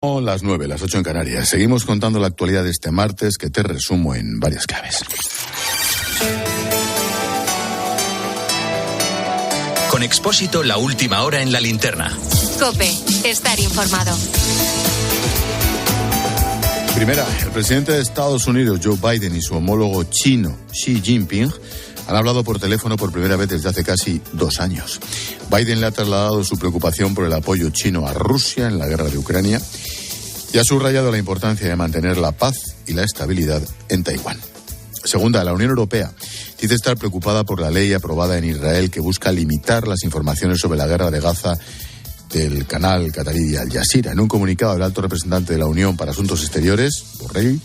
Las 9, las 8 en Canarias. Seguimos contando la actualidad de este martes, que te resumo en varias claves. Con Expósito, la última hora en la linterna. COPE, estar informado. Primera, el presidente de Estados Unidos, Joe Biden, y su homólogo chino, Xi Jinping, han hablado por teléfono por primera vez desde hace casi 2 años. Biden le ha trasladado su preocupación por el apoyo chino a Rusia en la guerra de Ucrania y ha subrayado la importancia de mantener la paz y la estabilidad en Taiwán. Segunda, la Unión Europea dice estar preocupada por la ley aprobada en Israel que busca limitar las informaciones sobre la guerra de Gaza del canal qatarí Al Jazeera. En un comunicado, el alto representante de la Unión para Asuntos Exteriores, Borrell,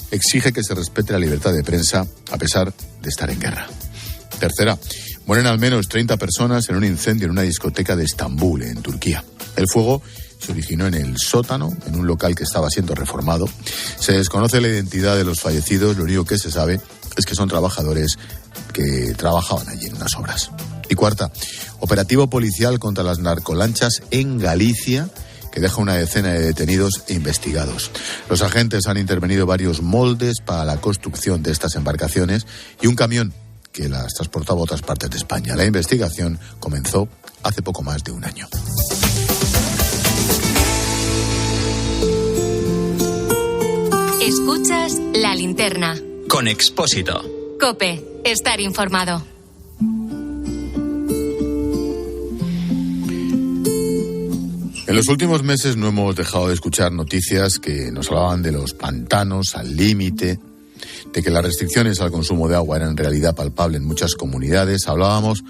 exige que se respete la libertad de prensa a pesar de estar en guerra. Tercera, mueren al menos 30 personas en un incendio en una discoteca de Estambul, en Turquía. El fuego se originó en el sótano, en un local que estaba siendo reformado. Se desconoce la identidad de los fallecidos, lo único que se sabe es que son trabajadores que trabajaban allí en unas obras. Y cuarta, operativo policial contra las narcolanchas en Galicia, que deja una decena de detenidos e investigados. Los agentes han intervenido varios moldes para la construcción de estas embarcaciones y un camión que las transportaba a otras partes de España. La investigación comenzó hace poco más de un año. Escuchas La Linterna. Con Expósito. COPE, estar informado. En los últimos meses no hemos dejado de escuchar noticias que nos hablaban de los pantanos al límite, de que las restricciones al consumo de agua eran en realidad palpables en muchas comunidades. Hablábamos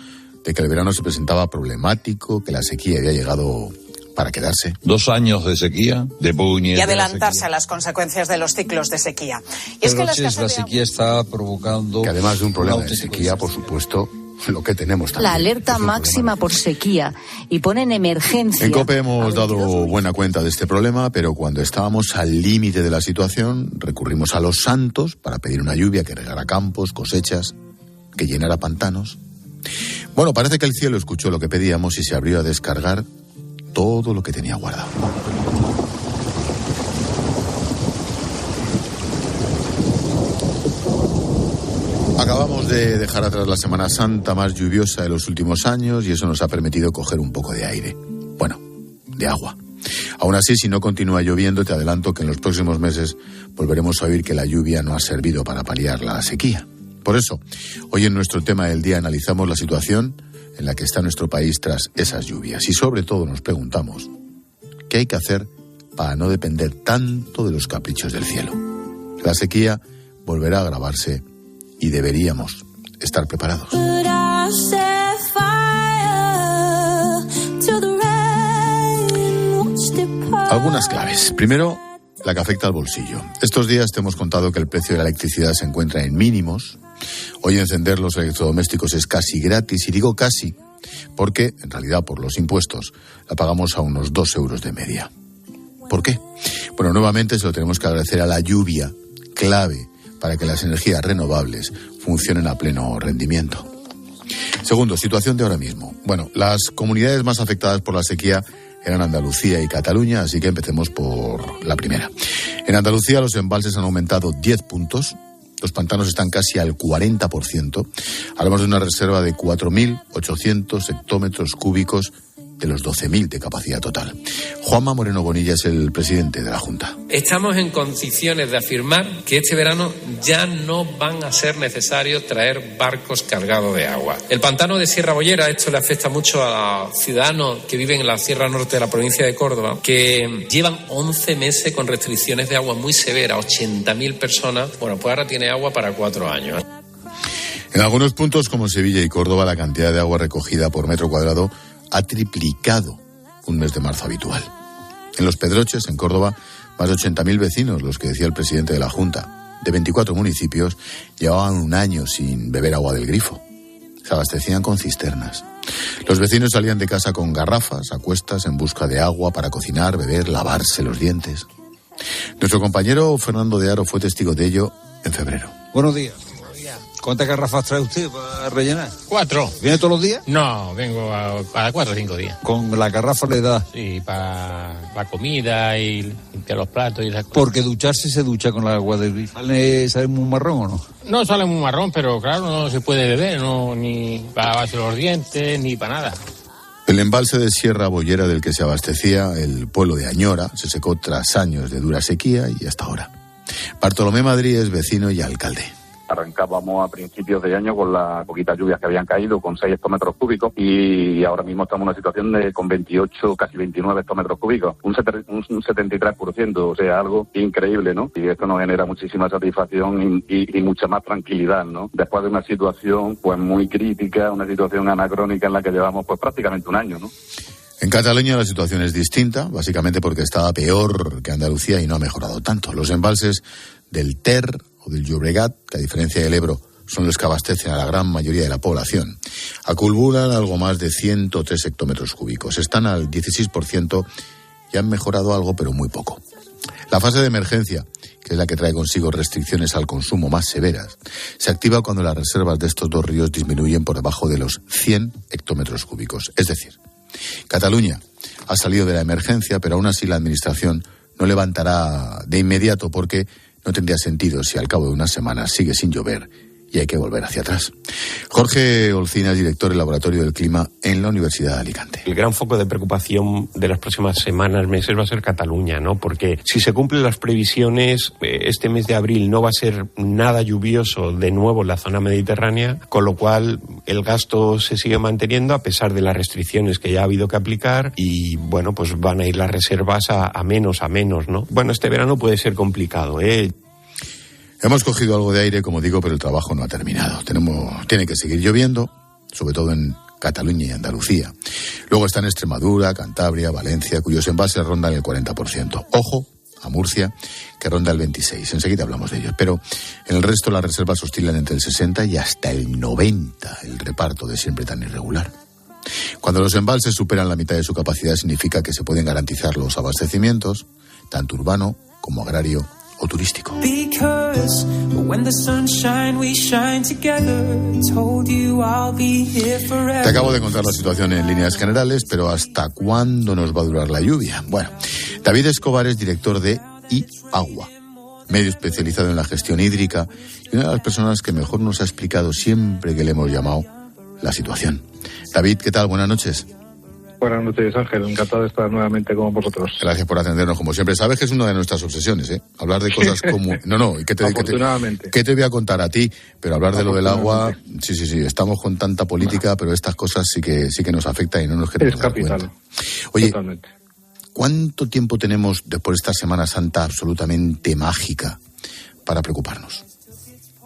de que el verano se presentaba problemático, que la sequía había llegado para quedarse. 2 años de sequía, de puñes. Y adelantarse a las consecuencias de los ciclos de sequía. Y es que la sequía está provocando... Que además de un problema de sequía, por supuesto, lo que tenemos también. La alerta máxima por sequía y ponen emergencia. En COPE hemos dado buena cuenta de este problema, pero cuando estábamos al límite de la situación, recurrimos a los santos para pedir una lluvia que regara campos, cosechas, que llenara pantanos. Bueno, parece que el cielo escuchó lo que pedíamos y se abrió a descargar todo lo que tenía guardado. Acabamos de dejar atrás la Semana Santa más lluviosa de los últimos años y eso nos ha permitido coger un poco de aire. Bueno, de agua. Aún así, si no continúa lloviendo, te adelanto que en los próximos meses volveremos a oír que la lluvia no ha servido para paliar la sequía. Por eso, hoy en nuestro tema del día analizamos la situación en la que está nuestro país tras esas lluvias y sobre todo nos preguntamos ¿qué hay que hacer para no depender tanto de los caprichos del cielo? La sequía volverá a agravarse y deberíamos estar preparados. Algunas claves. Primero, la que afecta al bolsillo. Estos días te hemos contado que el precio de la electricidad se encuentra en mínimos. Hoy encender los electrodomésticos es casi gratis, y digo casi porque, en realidad, por los impuestos, la pagamos a unos 2 euros de media. ¿Por qué? Bueno, nuevamente se lo tenemos que agradecer a la lluvia, clave para que las energías renovables funcionen a pleno rendimiento. Segundo, situación de ahora mismo. Bueno, las comunidades más afectadas por la sequía eran Andalucía y Cataluña, así que empecemos por la primera. En Andalucía los embalses han aumentado 10 puntos, los pantanos están casi al 40%, hablamos de una reserva de 4.800 hectómetros cúbicos de los 12.000 de capacidad total. Juanma Moreno Bonilla es el presidente de la Junta. Estamos en condiciones de afirmar que este verano ya no van a ser necesarios traer barcos cargados de agua. El pantano de Sierra Bollera, esto le afecta mucho a ciudadanos que viven en la Sierra Norte de la provincia de Córdoba, que llevan 11 meses con restricciones de agua muy severas, 80.000 personas. Bueno, pues ahora tiene agua para 4 años. En algunos puntos como Sevilla y Córdoba, la cantidad de agua recogida por metro cuadrado ha triplicado un mes de marzo habitual. En Los Pedroches, en Córdoba, más de 80.000 vecinos, los que decía el presidente de la Junta, de 24 municipios, llevaban un año sin beber agua del grifo. Se abastecían con cisternas. Los vecinos salían de casa con garrafas a cuestas en busca de agua para cocinar, beber, lavarse los dientes. Nuestro compañero Fernando de Aro fue testigo de ello en febrero. Buenos días. ¿Cuántas garrafas trae usted para rellenar? 4. ¿Viene todos los días? No, vengo cada 4 o 5 días. ¿Con la garrafa le da? Sí, para la comida y limpiar los platos y esas cosas. Porque ducharse se ducha con el agua del grifo. ¿Sale muy marrón o no? No sale muy marrón, pero claro, no se puede beber, no, ni para lavarse los dientes, ni para nada. El embalse de Sierra Boyera del que se abastecía el pueblo de Añora se secó tras años de dura sequía y hasta ahora. Bartolomé Madrid es vecino y alcalde. Arrancábamos a principios de año con las poquitas lluvias que habían caído, con 6 hectómetros cúbicos, y ahora mismo estamos en una situación con 28, casi 29 hectómetros cúbicos, un 73%, o sea, algo increíble, ¿no? Y esto nos genera muchísima satisfacción y mucha más tranquilidad, ¿no? Después de una situación pues muy crítica, una situación anacrónica en la que llevamos pues prácticamente un año, ¿no? En Cataluña la situación es distinta, básicamente porque estaba peor que Andalucía y no ha mejorado tanto. Los embalses del Ter o del Llobregat, que a diferencia del Ebro son los que abastecen a la gran mayoría de la población, acumulan algo más de 103 hectómetros cúbicos. Están al 16% y han mejorado algo, pero muy poco. La fase de emergencia, que es la que trae consigo restricciones al consumo más severas, se activa cuando las reservas de estos dos ríos disminuyen por debajo de los 100 hectómetros cúbicos. Es decir, Cataluña ha salido de la emergencia, pero aún así la Administración no levantará de inmediato porque no tendría sentido si al cabo de unas semanas sigue sin llover y hay que volver hacia atrás. Jorge Olcina es director del Laboratorio del Clima en la Universidad de Alicante. El gran foco de preocupación de las próximas semanas, meses, va a ser Cataluña, ¿no? Porque si se cumplen las previsiones, este mes de abril no va a ser nada lluvioso de nuevo en la zona mediterránea, con lo cual el gasto se sigue manteniendo a pesar de las restricciones que ya ha habido que aplicar y, bueno, pues van a ir las reservas a menos, ¿no? Bueno, este verano puede ser complicado, Hemos cogido algo de aire, como digo, pero el trabajo no ha terminado. Tiene que seguir lloviendo, sobre todo en Cataluña y Andalucía. Luego están Extremadura, Cantabria, Valencia, cuyos embalses rondan el 40%. Ojo a Murcia, que ronda el 26%. Enseguida hablamos de ellos. Pero en el resto las reservas oscilan entre el 60 y hasta el 90%, el reparto de siempre tan irregular. Cuando los embalses superan la mitad de su capacidad, significa que se pueden garantizar los abastecimientos, tanto urbano como agrario o turístico. Te acabo de contar la situación en líneas generales, pero ¿hasta cuándo nos va a durar la lluvia? Bueno, David Escobar es director de iAgua, medio especializado en la gestión hídrica y una de las personas que mejor nos ha explicado siempre que le hemos llamado la situación. David, ¿qué tal? Buenas noches. Buenas noches, Ángel. Encantado de estar nuevamente con vosotros. Gracias por atendernos, como siempre. Sabes que es una de nuestras obsesiones, ¿eh? Hablar de cosas como... No, ¿qué te voy a contar a ti? Pero hablar de lo del agua... Sí. Estamos con tanta política, pero estas cosas sí que nos afectan y no nos queremos dar cuenta. Es capital. Oye, totalmente. ¿Cuánto tiempo tenemos después de esta Semana Santa absolutamente mágica para preocuparnos?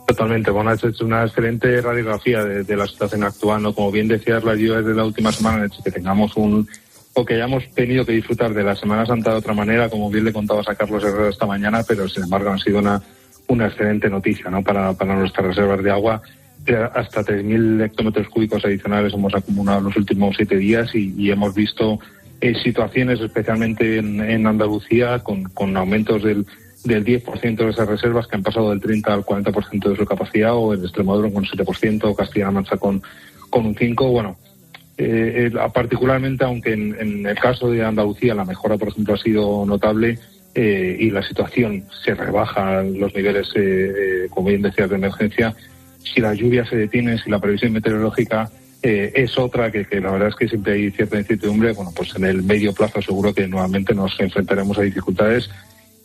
Totalmente, bueno, has hecho una excelente radiografía de la situación actual, ¿no? Como bien decías, las lluvias de la última semana han hecho que tengamos o que hayamos tenido que disfrutar de la Semana Santa de otra manera, como bien le contabas a Carlos Herrero esta mañana, pero sin embargo han sido una excelente noticia, ¿no? Para nuestras reservas de agua. Hasta 3.000 hectómetros cúbicos adicionales hemos acumulado en los últimos 7 días y hemos visto situaciones, especialmente en Andalucía, con aumentos del 10% de esas reservas que han pasado del 30 al 40% de su capacidad, o en Extremadura con 7%, Castilla-La Mancha con un 5%. Bueno, particularmente, aunque en el caso de Andalucía la mejora, por ejemplo, ha sido notable y la situación se rebaja los niveles, como bien decías, de emergencia, si la lluvia se detiene, si la previsión meteorológica es otra, que la verdad es que siempre hay cierta incertidumbre, bueno, pues en el medio plazo seguro que nuevamente nos enfrentaremos a dificultades.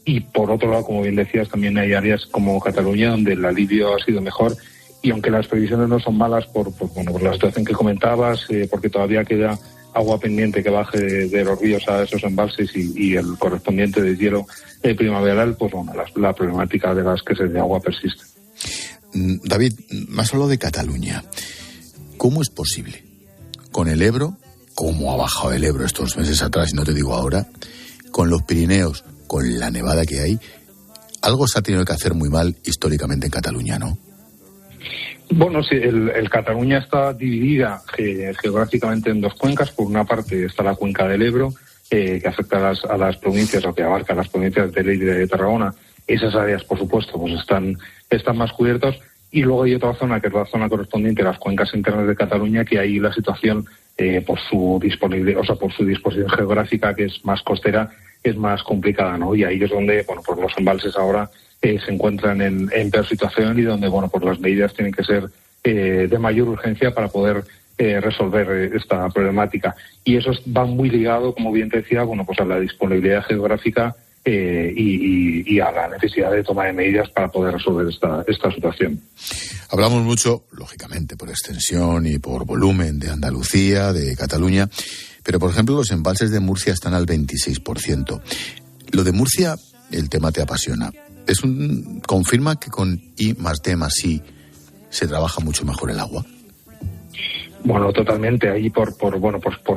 Y por otro lado, como bien decías, también hay áreas como Cataluña donde el alivio ha sido mejor, y aunque las previsiones no son malas por la situación que comentabas, porque todavía queda agua pendiente que baje de los ríos a esos embalses y el correspondiente deshielo primaveral, pues bueno, la problemática de la escasez de agua persiste. David, me has hablado de Cataluña. ¿Cómo es posible? Con el Ebro, ¿cómo ha bajado el Ebro estos meses atrás, y no te digo ahora? Con los Pirineos, con la nevada que hay, algo se ha tenido que hacer muy mal históricamente en Cataluña, ¿no? Bueno, sí, el Cataluña está dividida geográficamente en dos cuencas. Por una parte está la cuenca del Ebro, que afecta a las provincias, o que abarca las provincias de Lleida y de Tarragona. Esas áreas, por supuesto, pues están más cubiertos. Y luego hay otra zona, que es la zona correspondiente a las cuencas internas de Cataluña, que ahí la situación, por su disponibilidad, o sea, por su disposición geográfica, que es más costera, es más complicada, ¿no? Y ahí es donde, bueno, pues los embalses ahora se encuentran en peor situación y donde, bueno, pues las medidas tienen que ser de mayor urgencia para poder resolver esta problemática. Y eso va muy ligado, como bien te decía, bueno, pues a la disponibilidad geográfica y a la necesidad de toma de medidas para poder resolver esta situación. Hablamos mucho, lógicamente, por extensión y por volumen de Andalucía, de Cataluña, pero, por ejemplo, los embalses de Murcia están al 26%. Lo de Murcia, el tema te apasiona. ¿Confirma que con I+D+I se trabaja mucho mejor el agua? Bueno, totalmente. Ahí por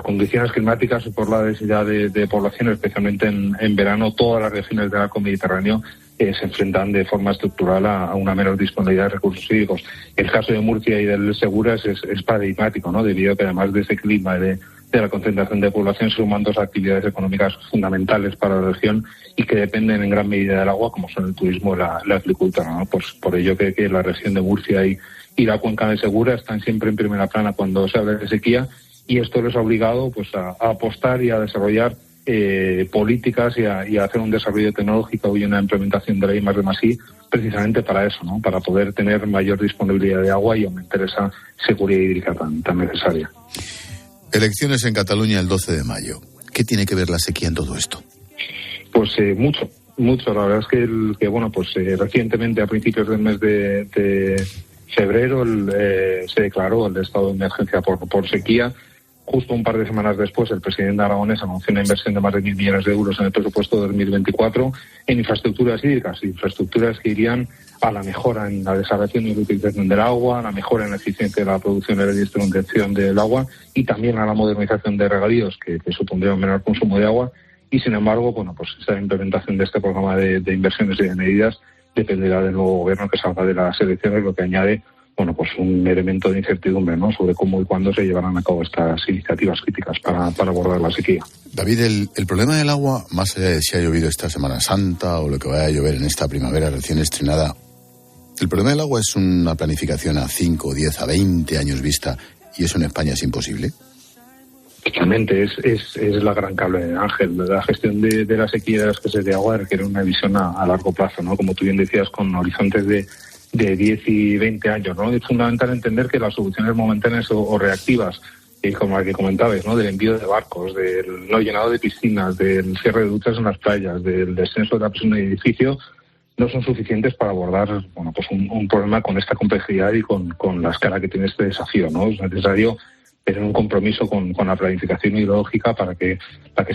condiciones climáticas y por la densidad de población, especialmente en verano, todas las regiones del arco mediterráneo se enfrentan de forma estructural a una menor disponibilidad de recursos hídricos. El caso de Murcia y del Seguras es paradigmático, ¿no? Debido a que además de ese clima y de la concentración de población se suman dos actividades económicas fundamentales para la región y que dependen en gran medida del agua, como son el turismo y la agricultura, ¿no? Pues por ello que la región de Murcia y la cuenca de Segura están siempre en primera plana cuando se habla de sequía, y esto les ha obligado pues a apostar y a desarrollar políticas y a hacer un desarrollo tecnológico y una implementación de la I+D+I precisamente para eso, ¿no? Para poder tener mayor disponibilidad de agua y aumentar esa seguridad hídrica tan necesaria. Elecciones en Cataluña el 12 de mayo. ¿Qué tiene que ver la sequía en todo esto? Pues mucho. La verdad es que recientemente, a principios del mes de febrero, se declaró el estado de emergencia por sequía. Justo un par de semanas después, el presidente aragonés anunció una inversión de más de 1.000 millones de euros en el presupuesto de 2024 en infraestructuras hídricas, infraestructuras que irían a la mejora en la desalación y reutilización del agua, a la mejora en la eficiencia de la producción y la distribución del agua y también a la modernización de regadíos, que supondría un menor consumo de agua. Y sin embargo, esa implementación de este programa de inversiones y de medidas dependerá del nuevo gobierno que salga de las elecciones, lo que añade un elemento de incertidumbre, ¿no?, sobre cómo y cuándo se llevarán a cabo estas iniciativas críticas para abordar la sequía. David, el problema del agua, más allá de si ha llovido esta Semana Santa o lo que vaya a llover en esta primavera recién estrenada, el problema del agua es una planificación a 5, 10, a 20 años vista, y eso en España es imposible. Totalmente, es la gran cable de Ángel. La gestión de la sequía y de la escasez de agua requiere una visión a largo plazo, ¿no? Como tú bien decías, con horizontes de 10 y 20 años, ¿no? Es fundamental entender que las soluciones momentáneas o reactivas, como la que comentabas, ¿no?, del envío de barcos, del no llenado de piscinas, del cierre de duchas en las playas, del descenso de la presión del edificio, no son suficientes para abordar un problema con esta complejidad y con la escala que tiene este desafío, ¿no? Es necesario tener un compromiso con la planificación hidrológica para que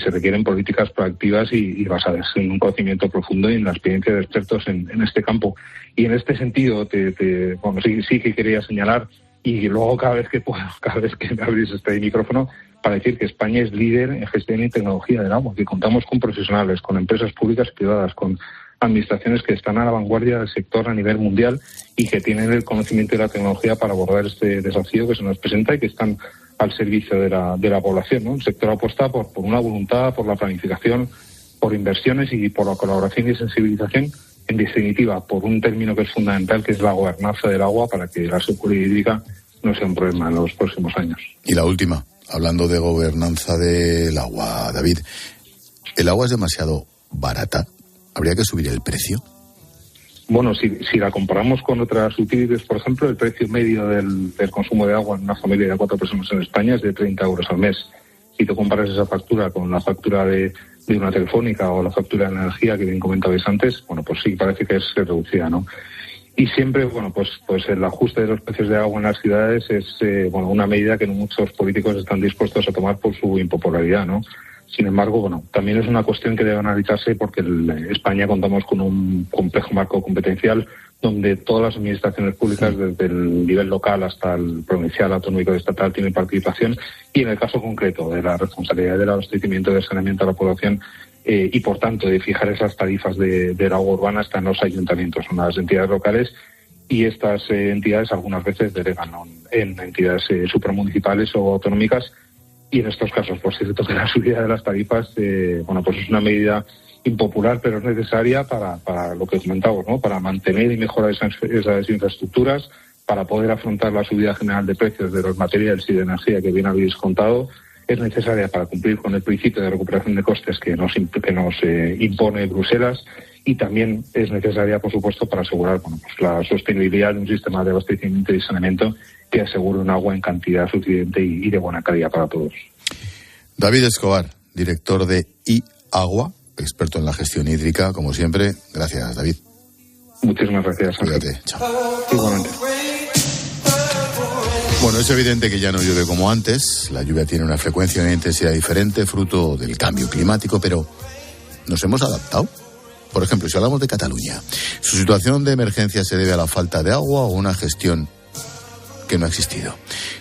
se requieren políticas proactivas y basadas en un conocimiento profundo y en la experiencia de expertos en este campo. Y en este sentido, sí que quería señalar, y luego cada vez que me abrís este micrófono, para decir que España es líder en gestión y tecnología del agua, que contamos con profesionales, con empresas públicas y privadas, con administraciones que están a la vanguardia del sector a nivel mundial y que tienen el conocimiento y la tecnología para abordar este desafío que se nos presenta y que están al servicio de la población, ¿no? El sector apuesta por una voluntad, por la planificación, por inversiones y por la colaboración y sensibilización, en definitiva, por un término que es fundamental, que es la gobernanza del agua, para que la seguridad hídrica no sea un problema en los próximos años. Y la última, hablando de gobernanza del agua, David, ¿el agua es demasiado barata? ¿Habría que subir el precio? Bueno, si la comparamos con otras utilidades, por ejemplo, el precio medio del consumo de agua en una familia de 4 personas en España es de 30 euros al mes. Si tú comparas esa factura con la factura de una telefónica o la factura de energía que bien comentabais antes, pues sí, parece que es reducida, ¿no? Y siempre, pues el ajuste de los precios de agua en las ciudades es una medida que no muchos políticos están dispuestos a tomar por su impopularidad, ¿no? Sin embargo, también es una cuestión que debe analizarse porque en España contamos con un complejo marco competencial donde todas las administraciones públicas, desde el nivel local hasta el provincial, autonómico y estatal, tienen participación, y en el caso concreto de la responsabilidad del abastecimiento y del saneamiento a la población y, por tanto, de fijar esas tarifas de agua urbana están los ayuntamientos, son las entidades locales, y estas entidades algunas veces delegan en entidades supramunicipales o autonómicas. Y en estos casos, por cierto, que la subida de las tarifas, pues es una medida impopular, pero es necesaria para lo que comentamos, ¿no? Para mantener y mejorar esas infraestructuras, para poder afrontar la subida general de precios de los materiales y de energía que bien habéis contado. Es necesaria para cumplir con el principio de recuperación de costes que nos impone Bruselas, y también es necesaria, por supuesto, para asegurar la sostenibilidad de un sistema de abastecimiento y saneamiento que asegure un agua en cantidad suficiente y de buena calidad para todos. David Escobar, director de iAgua, experto en la gestión hídrica, como siempre. Gracias, David. Muchísimas gracias. Cuídate. Chao. Igualmente. Bueno, es evidente que ya no llueve como antes. La lluvia tiene una frecuencia y una intensidad diferente, fruto del cambio climático, pero ¿nos hemos adaptado? Por ejemplo, si hablamos de Cataluña, ¿su situación de emergencia se debe a la falta de agua o a una gestión que no ha existido?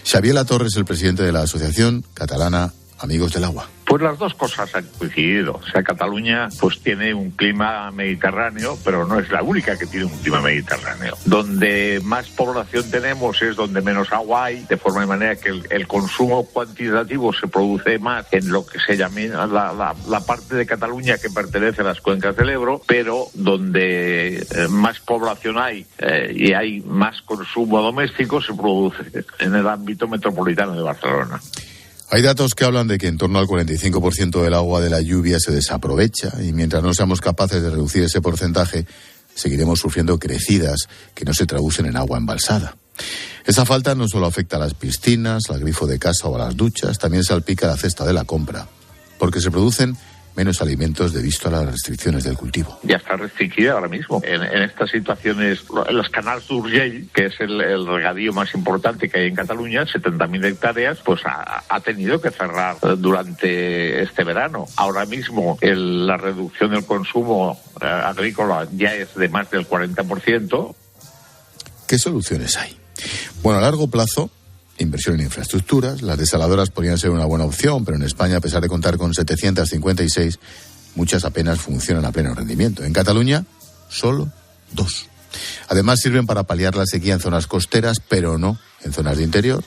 Xavier Latorre es el presidente de la Asociación Catalana Amigos del Agua. Pues las dos cosas han coincidido. O sea, Cataluña pues tiene un clima mediterráneo, pero no es la única que tiene un clima mediterráneo. Donde más población tenemos es donde menos agua hay, de forma y manera que el consumo cuantitativo se produce más en lo que se llama la parte de Cataluña que pertenece a las cuencas del Ebro, pero donde más población hay y hay más consumo doméstico se produce en el ámbito metropolitano de Barcelona. Hay datos que hablan de que en torno al 45% del agua de la lluvia se desaprovecha, y mientras no seamos capaces de reducir ese porcentaje, seguiremos sufriendo crecidas que no se traducen en agua embalsada. Esa falta no solo afecta a las piscinas, al grifo de casa o a las duchas, también salpica la cesta de la compra, porque se producen menos alimentos debido a las restricciones del cultivo. Ya está restringida ahora mismo. En estas situaciones, los canals d'Urgell, que es el regadío más importante que hay en Cataluña, 70.000 hectáreas, pues ha tenido que cerrar durante este verano. Ahora mismo la reducción del consumo agrícola ya es de más del 40%. ¿Qué soluciones hay? Bueno, a largo plazo, inversión en infraestructuras. Las desaladoras podrían ser una buena opción, pero en España, a pesar de contar con 756, muchas apenas funcionan a pleno rendimiento. En Cataluña, solo 2. Además, sirven para paliar la sequía en zonas costeras, pero no en zonas de interior.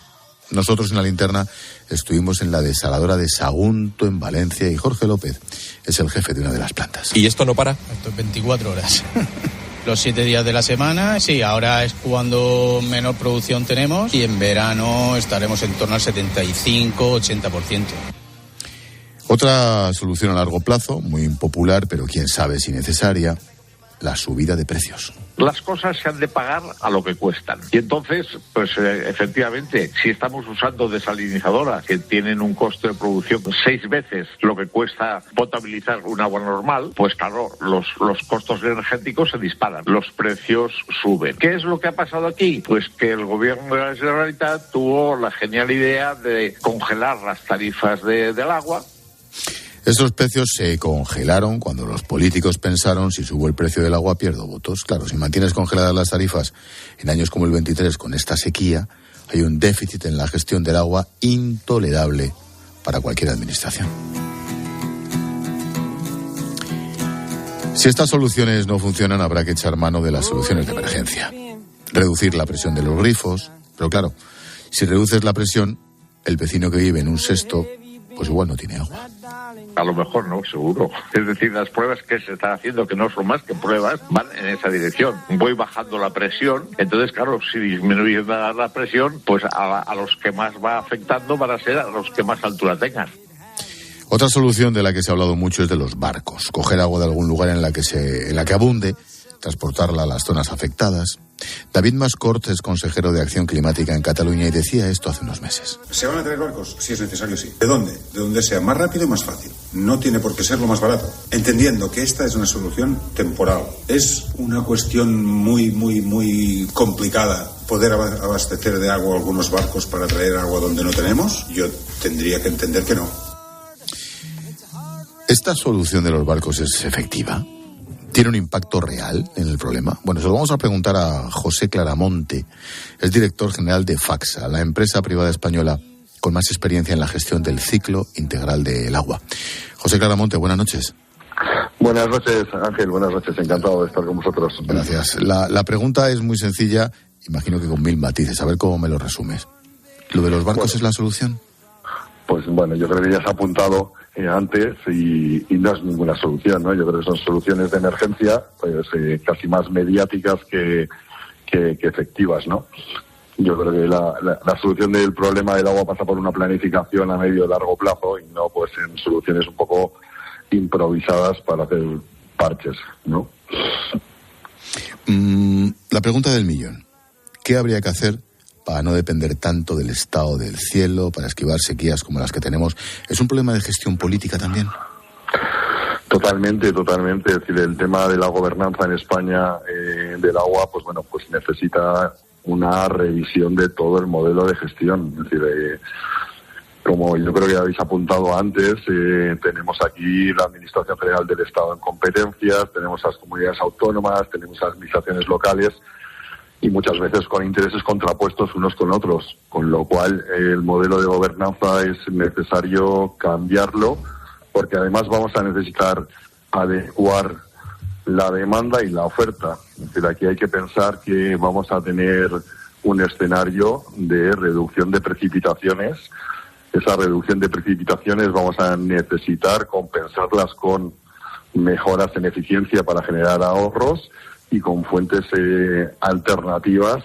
Nosotros en La Linterna estuvimos en la desaladora de Sagunto, en Valencia, y Jorge López es el jefe de una de las plantas. ¿Y esto no para? Esto es 24 horas. Los 7 días de la semana, sí, ahora es cuando menor producción tenemos, y en verano estaremos en torno al 75-80%. Otra solución a largo plazo, muy impopular, pero quién sabe si necesaria, la subida de precios. Las cosas se han de pagar a lo que cuestan. Y entonces, pues efectivamente, si estamos usando desalinizadoras que tienen un coste de producción 6 veces lo que cuesta potabilizar un agua normal, pues claro, los costos energéticos se disparan, los precios suben. ¿Qué es lo que ha pasado aquí? Pues que el gobierno de la Generalitat tuvo la genial idea de congelar las tarifas del agua. Estos precios se congelaron cuando los políticos pensaron: si subo el precio del agua pierdo votos. Claro, si mantienes congeladas las tarifas en años como el 23 con esta sequía, hay un déficit en la gestión del agua intolerable para cualquier administración. Si estas soluciones no funcionan, habrá que echar mano de las soluciones de emergencia. Reducir la presión de los grifos, pero claro, si reduces la presión, el vecino que vive en un sexto, pues igual no tiene agua. A lo mejor no, seguro. Es decir, las pruebas que se están haciendo, que no son más que pruebas, van en esa dirección. Voy bajando la presión, entonces, claro, si disminuye la presión, pues a los que más va afectando van a ser a los que más altura tengan. Otra solución de la que se ha hablado mucho es de los barcos. Coger agua de algún lugar en la que abunde, transportarla a las zonas afectadas. David Mascort es consejero de Acción Climática en Cataluña y decía esto hace unos meses. ¿Se van a traer barcos? Si es necesario, sí. ¿De dónde? De donde sea más rápido y más fácil. No tiene por qué ser lo más barato. Entendiendo que esta es una solución temporal. Es una cuestión muy complicada poder abastecer de agua algunos barcos para traer agua donde no tenemos. Yo tendría que entender que no. ¿Esta solución de los barcos es efectiva? ¿Tiene un impacto real en el problema? Bueno, se lo vamos a preguntar a José Claramonte, es director general de FACSA, la empresa privada española con más experiencia en la gestión del ciclo integral del agua. José Claramonte, buenas noches. Buenas noches, Ángel, buenas noches, encantado de estar con vosotros. Gracias. La pregunta es muy sencilla, imagino que con 1000 matices, a ver cómo me lo resumes. ¿Lo de los barcos es la solución? Pues bueno, yo creo que ya se ha apuntado antes y no es ninguna solución, ¿no? Yo creo que son soluciones de emergencia, pues casi más mediáticas que efectivas, ¿no? Yo creo que la solución del problema del agua pasa por una planificación a medio y largo plazo y no pues en soluciones un poco improvisadas para hacer parches, ¿no? La pregunta del millón. ¿Qué habría que hacer para no depender tanto del estado del cielo, para esquivar sequías como las que tenemos? ¿Es un problema de gestión política también? Totalmente. Es decir, el tema de la gobernanza en España del agua, pues bueno, pues necesita una revisión de todo el modelo de gestión. Es decir, como yo creo que habéis apuntado antes, tenemos aquí la Administración General del Estado en competencias, tenemos las comunidades autónomas, tenemos las administraciones locales y muchas veces con intereses contrapuestos unos con otros, con lo cual el modelo de gobernanza es necesario cambiarlo, porque además vamos a necesitar adecuar la demanda y la oferta. Es decir, aquí hay que pensar que vamos a tener un escenario de reducción de precipitaciones. Esa reducción de precipitaciones vamos a necesitar compensarlas con mejoras en eficiencia para generar ahorros y con fuentes alternativas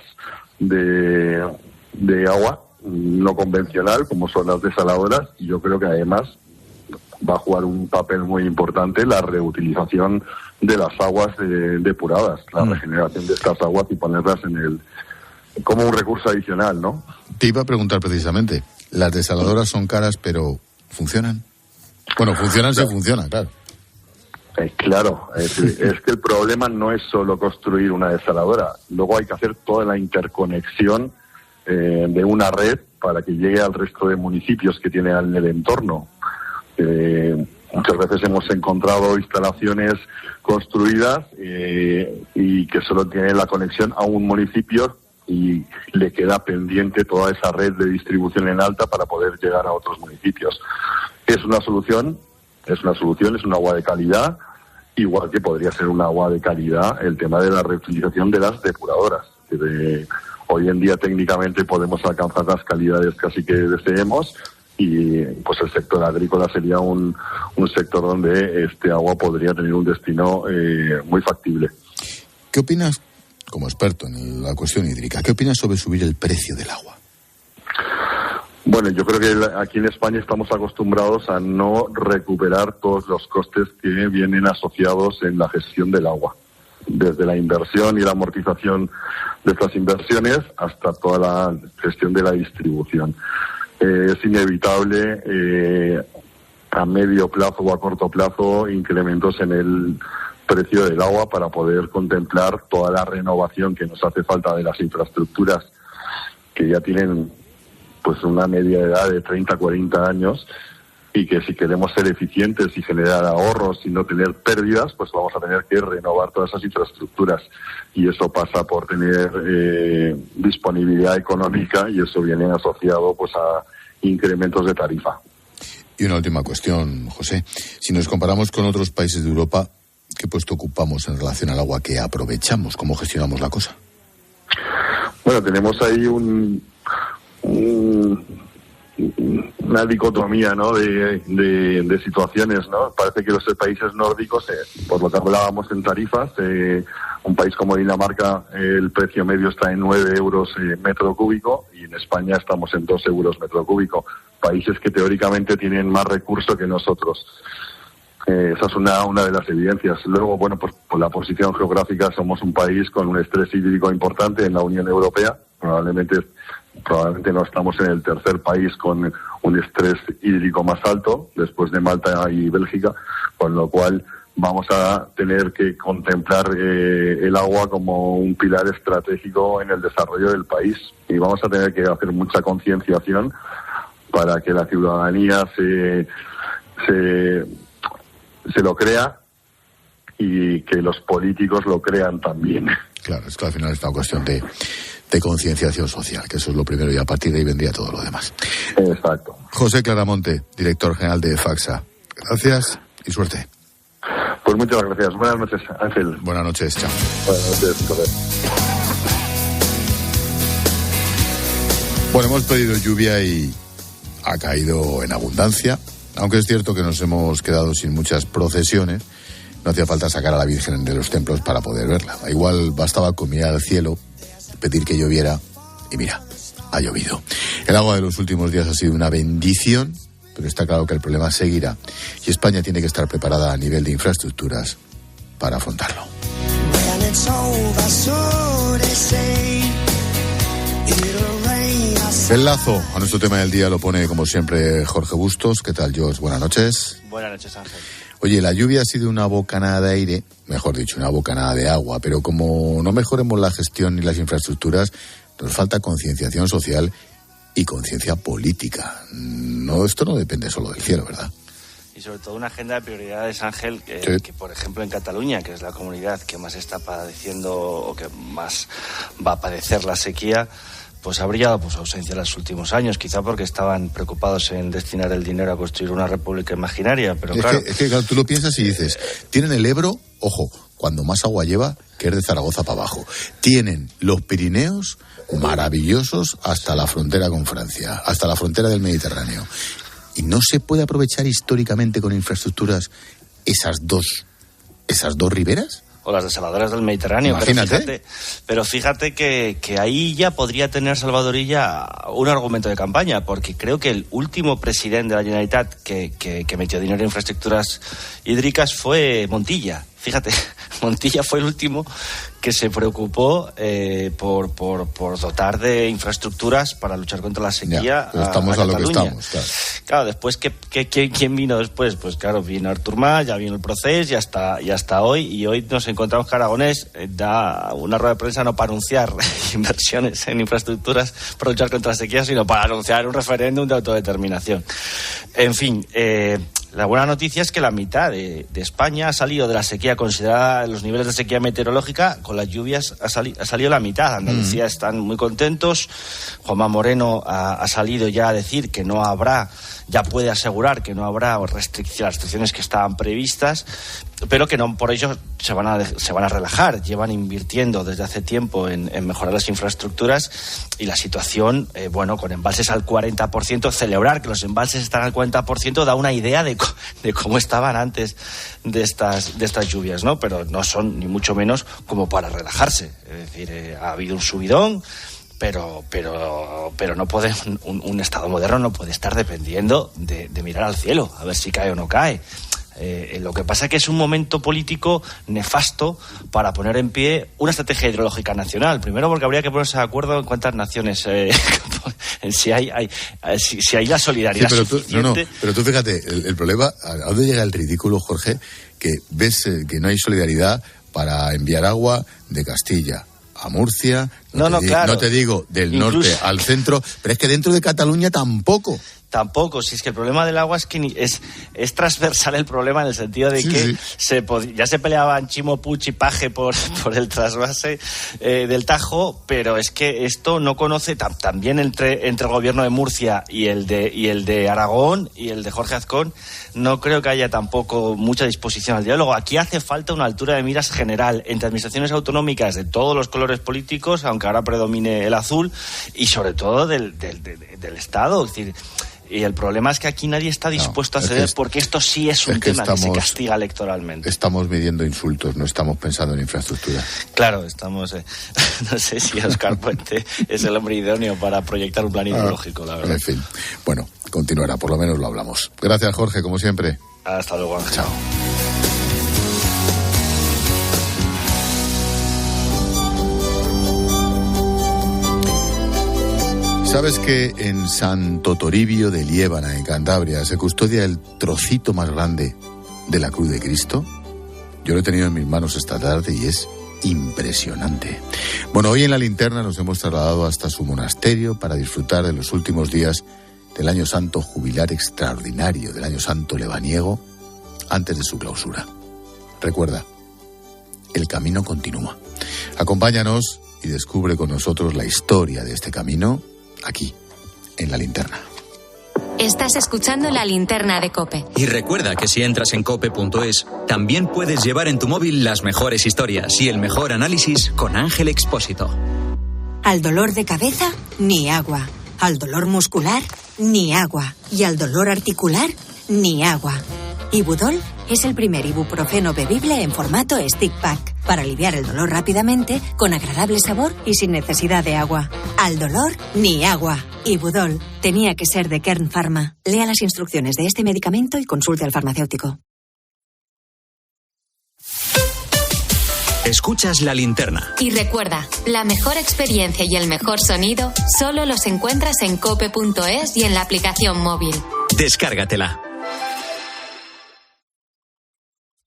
de agua no convencional, como son las desaladoras, y yo creo que además va a jugar un papel muy importante la reutilización de las aguas depuradas, la regeneración de estas aguas y ponerlas como un recurso adicional, ¿no? Te iba a preguntar precisamente, las desaladoras son caras, pero ¿funcionan? Bueno, funcionan si funcionan, claro. Claro, es que el problema no es solo construir una desaladora, luego hay que hacer toda la interconexión de una red para que llegue al resto de municipios que tiene en el entorno. Muchas veces hemos encontrado instalaciones construidas y que solo tienen la conexión a un municipio y le queda pendiente toda esa red de distribución en alta para poder llegar a otros municipios. Es una solución, es un agua de calidad, igual que podría ser un agua de calidad el tema de la reutilización de las depuradoras. Hoy en día técnicamente podemos alcanzar las calidades casi que deseemos y pues el sector agrícola sería un sector donde este agua podría tener un destino muy factible. ¿Qué opinas, como experto en la cuestión hídrica, qué opinas sobre subir el precio del agua? Bueno, yo creo que aquí en España estamos acostumbrados a no recuperar todos los costes que vienen asociados en la gestión del agua, desde la inversión y la amortización de estas inversiones hasta toda la gestión de la distribución. Es inevitable a medio plazo o a corto plazo incrementos en el precio del agua para poder contemplar toda la renovación que nos hace falta de las infraestructuras que ya tienen pues una media edad de 30-40 años y que si queremos ser eficientes y generar ahorros y no tener pérdidas, pues vamos a tener que renovar todas esas infraestructuras y eso pasa por tener disponibilidad económica y eso viene asociado pues a incrementos de tarifa. Y una última cuestión, José. Si nos comparamos con otros países de Europa, ¿qué puesto ocupamos en relación al agua que aprovechamos? ¿Cómo gestionamos la cosa? Bueno, tenemos ahí una dicotomía, ¿no? de situaciones, ¿no? Parece que los países nórdicos, por lo que hablábamos en tarifas, un país como Dinamarca, el precio medio está en 9 euros metro cúbico y en España estamos en 2 euros metro cúbico. Países que teóricamente tienen más recursos que nosotros. Esa es una de las evidencias. Luego, bueno, pues por la posición geográfica somos un país con un estrés hídrico importante en la Unión Europea. Probablemente no estamos en el tercer país con un estrés hídrico más alto, después de Malta y Bélgica, con lo cual vamos a tener que contemplar el agua como un pilar estratégico en el desarrollo del país y vamos a tener que hacer mucha concienciación para que la ciudadanía se lo crea y que los políticos lo crean también. Claro, es que al final es una cuestión de concienciación social, que eso es lo primero y a partir de ahí vendría todo lo demás. Exacto. José Claramonte, director general de FACSA. Gracias y suerte. Pues muchas gracias. Buenas noches, Ángel. Buenas noches, chao. Buenas noches, José. Bueno, hemos pedido lluvia y ha caído en abundancia. Aunque es cierto que nos hemos quedado sin muchas procesiones, no hacía falta sacar a la Virgen de los templos para poder verla. Igual bastaba con mirar al cielo, pedir que lloviera, y mira, ha llovido. El agua de los últimos días ha sido una bendición, pero está claro que el problema seguirá. Y España tiene que estar preparada a nivel de infraestructuras para afrontarlo. El lazo a nuestro tema del día lo pone, como siempre, Jorge Bustos. ¿Qué tal, George? Buenas noches. Buenas noches, Ángel. Oye, la lluvia ha sido una bocanada de aire, mejor dicho, una bocanada de agua, pero como no mejoremos la gestión y las infraestructuras, nos falta concienciación social y conciencia política. No, esto no depende solo del cielo, ¿verdad? Y sobre todo una agenda de prioridades, Ángel, Sí. que por ejemplo en Cataluña, que es la comunidad que más está padeciendo o que más va a padecer la sequía, pues ha brillado por su ausencia en los últimos años, quizá porque estaban preocupados en destinar el dinero a construir una república imaginaria, pero claro... Es que claro, tú lo piensas y dices, tienen el Ebro, ojo, cuando más agua lleva, que es de Zaragoza para abajo. Tienen los Pirineos maravillosos hasta la frontera con Francia, hasta la frontera del Mediterráneo. Y no se puede aprovechar históricamente con infraestructuras esas dos riberas. O las desaladoras del Mediterráneo. Imagínate. Pero fíjate que ahí ya podría tener Salvadorilla un argumento de campaña, porque creo que el último presidente de la Generalitat que metió dinero en infraestructuras hídricas fue Montilla. Fíjate, Montilla fue el último que se preocupó por dotar de infraestructuras para luchar contra la sequía. Ya, estamos a lo que estamos, claro. Claro, después, ¿quién vino después? Pues claro, vino Artur Mas, ya vino el Procés, ya hasta hoy, y hoy nos encontramos que Aragonés da una rueda de prensa no para anunciar inversiones en infraestructuras para luchar contra la sequía, sino para anunciar un referéndum de autodeterminación. En fin, la buena noticia es que la mitad de España ha salido de la sequía considerada, los niveles de sequía meteorológica, con las lluvias ha salido la mitad. Andalucía están muy contentos. Juanma Moreno ha salido ya a decir que no habrá, ya puede asegurar que no habrá restricciones que estaban previstas, pero que no por ello se van a relajar. Llevan invirtiendo desde hace tiempo en mejorar las infraestructuras y la situación, con embalses al 40%, celebrar que los embalses están al 40% da una idea de cómo estaban antes de estas lluvias, ¿no? Pero no son ni mucho menos como para relajarse. Es decir, ha habido un subidón, pero no puede, un Estado moderno no puede estar dependiendo de mirar al cielo a ver si cae o no cae. Lo que pasa es que es un momento político nefasto para poner en pie una estrategia hidrológica nacional. Primero, porque habría que ponerse de acuerdo en cuántas naciones, si hay la solidaridad suficiente. Pero tú fíjate, el problema, ¿a dónde llega el ridículo, Jorge? Que ves que no hay solidaridad para enviar agua de Castilla a Murcia, claro. No te digo del norte al centro, pero es que dentro de Cataluña tampoco. Tampoco, si es que el problema del agua es que es transversal el problema, en el sentido de que ya se peleaban Chimo Puig y Paje por el trasvase del Tajo, pero es que esto no conoce también entre el gobierno de Murcia y el de Aragón y el de Jorge Azcón. No creo que haya tampoco mucha disposición al diálogo. Aquí hace falta una altura de miras general entre administraciones autonómicas de todos los colores políticos, aunque ahora predomine el azul, y sobre todo del Estado. Es decir, y el problema es que aquí nadie está dispuesto a ceder, porque esto sí es un tema que se castiga electoralmente. Estamos midiendo insultos, no estamos pensando en infraestructura. Claro, estamos... no sé si Óscar Puente es el hombre idóneo para proyectar un plan hidrológico, la verdad. En fin, bueno, continuará, por lo menos lo hablamos. Gracias, Jorge, como siempre. Hasta luego, Ángel. Chao. ¿Sabes que en Santo Toribio de Liébana, en Cantabria, se custodia el trocito más grande de la cruz de Cristo? Yo lo he tenido en mis manos esta tarde y es impresionante. Bueno, hoy en La Linterna nos hemos trasladado hasta su monasterio para disfrutar de los últimos días del Año Santo Jubilar Extraordinario, del Año Santo Lebaniego, antes de su clausura. Recuerda, el camino continúa. Acompáñanos y descubre con nosotros la historia de este camino aquí, en La Linterna. Estás escuchando La Linterna de COPE. Y recuerda que si entras en cope.es, también puedes llevar en tu móvil las mejores historias y el mejor análisis con Ángel Expósito. Al dolor de cabeza, ni agua. Al dolor muscular, ni agua. Y al dolor articular, ni agua. Ibudol es el primer ibuprofeno bebible en formato stick pack para aliviar el dolor rápidamente, con agradable sabor y sin necesidad de agua. Al dolor, ni agua. Ibudol tenía que ser de Kern Pharma. Lea las instrucciones de este medicamento y consulte al farmacéutico. Escuchas La Linterna. Y recuerda, la mejor experiencia y el mejor sonido solo los encuentras en cope.es y en la aplicación móvil. Descárgatela.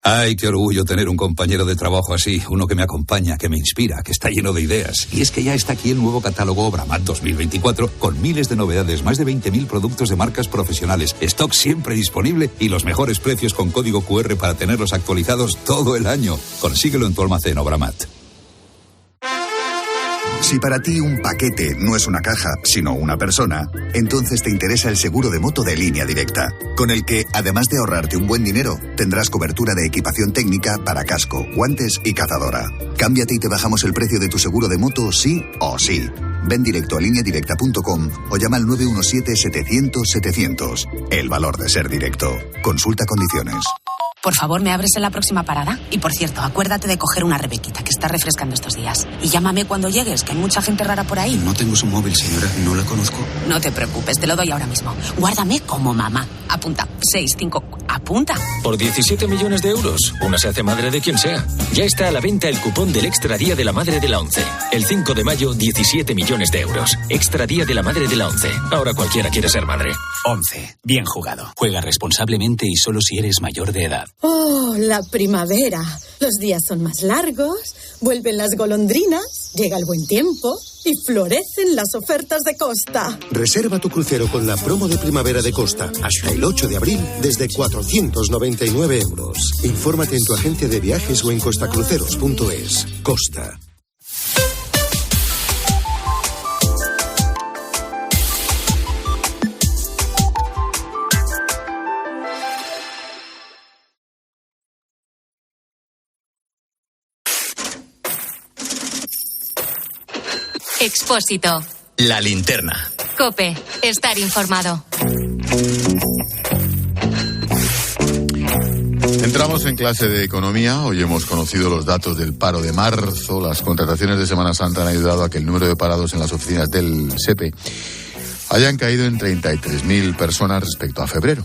Ay, qué orgullo tener un compañero de trabajo así, uno que me acompaña, que me inspira, que está lleno de ideas. Y es que ya está aquí el nuevo catálogo Obramat 2024, con miles de novedades, más de 20.000 productos de marcas profesionales, stock siempre disponible y los mejores precios con código QR para tenerlos actualizados todo el año. Consíguelo en tu almacén Obramat. Si para ti un paquete no es una caja, sino una persona, entonces te interesa el seguro de moto de Línea Directa, con el que, además de ahorrarte un buen dinero, tendrás cobertura de equipación técnica para casco, guantes y cazadora. Cámbiate y te bajamos el precio de tu seguro de moto sí o sí. Ven directo a lineadirecta.com o llama al 917-700-700. El valor de ser directo. Consulta condiciones. Por favor, ¿me abres en la próxima parada? Y por cierto, acuérdate de coger una Rebequita, que está refrescando estos días. Y llámame cuando llegues, que hay mucha gente rara por ahí. No tengo su móvil, señora, no la conozco. No te preocupes, te lo doy ahora mismo. Guárdame como mamá. Apunta, 65, apunta. Por 17 millones de euros, una se hace madre de quien sea. Ya está a la venta el cupón del Extra Día de la Madre de la ONCE. El 5 de mayo, 17 millones de euros. Extra Día de la Madre de la ONCE. Ahora cualquiera quiere ser madre. ONCE, bien jugado. Juega responsablemente y solo si eres mayor de edad. Oh, la primavera. Los días son más largos, vuelven las golondrinas, llega el buen tiempo y florecen las ofertas de Costa. Reserva tu crucero con la promo de primavera de Costa hasta el 8 de abril desde 499 euros. Infórmate en tu agencia de viajes o en costacruceros.es. Costa. Expósito. La Linterna. COPE. Estar informado. Entramos en clase de economía. Hoy hemos conocido los datos del paro de marzo. Las contrataciones de Semana Santa han ayudado a que el número de parados en las oficinas del SEPE hayan caído en 33.000 personas respecto a febrero.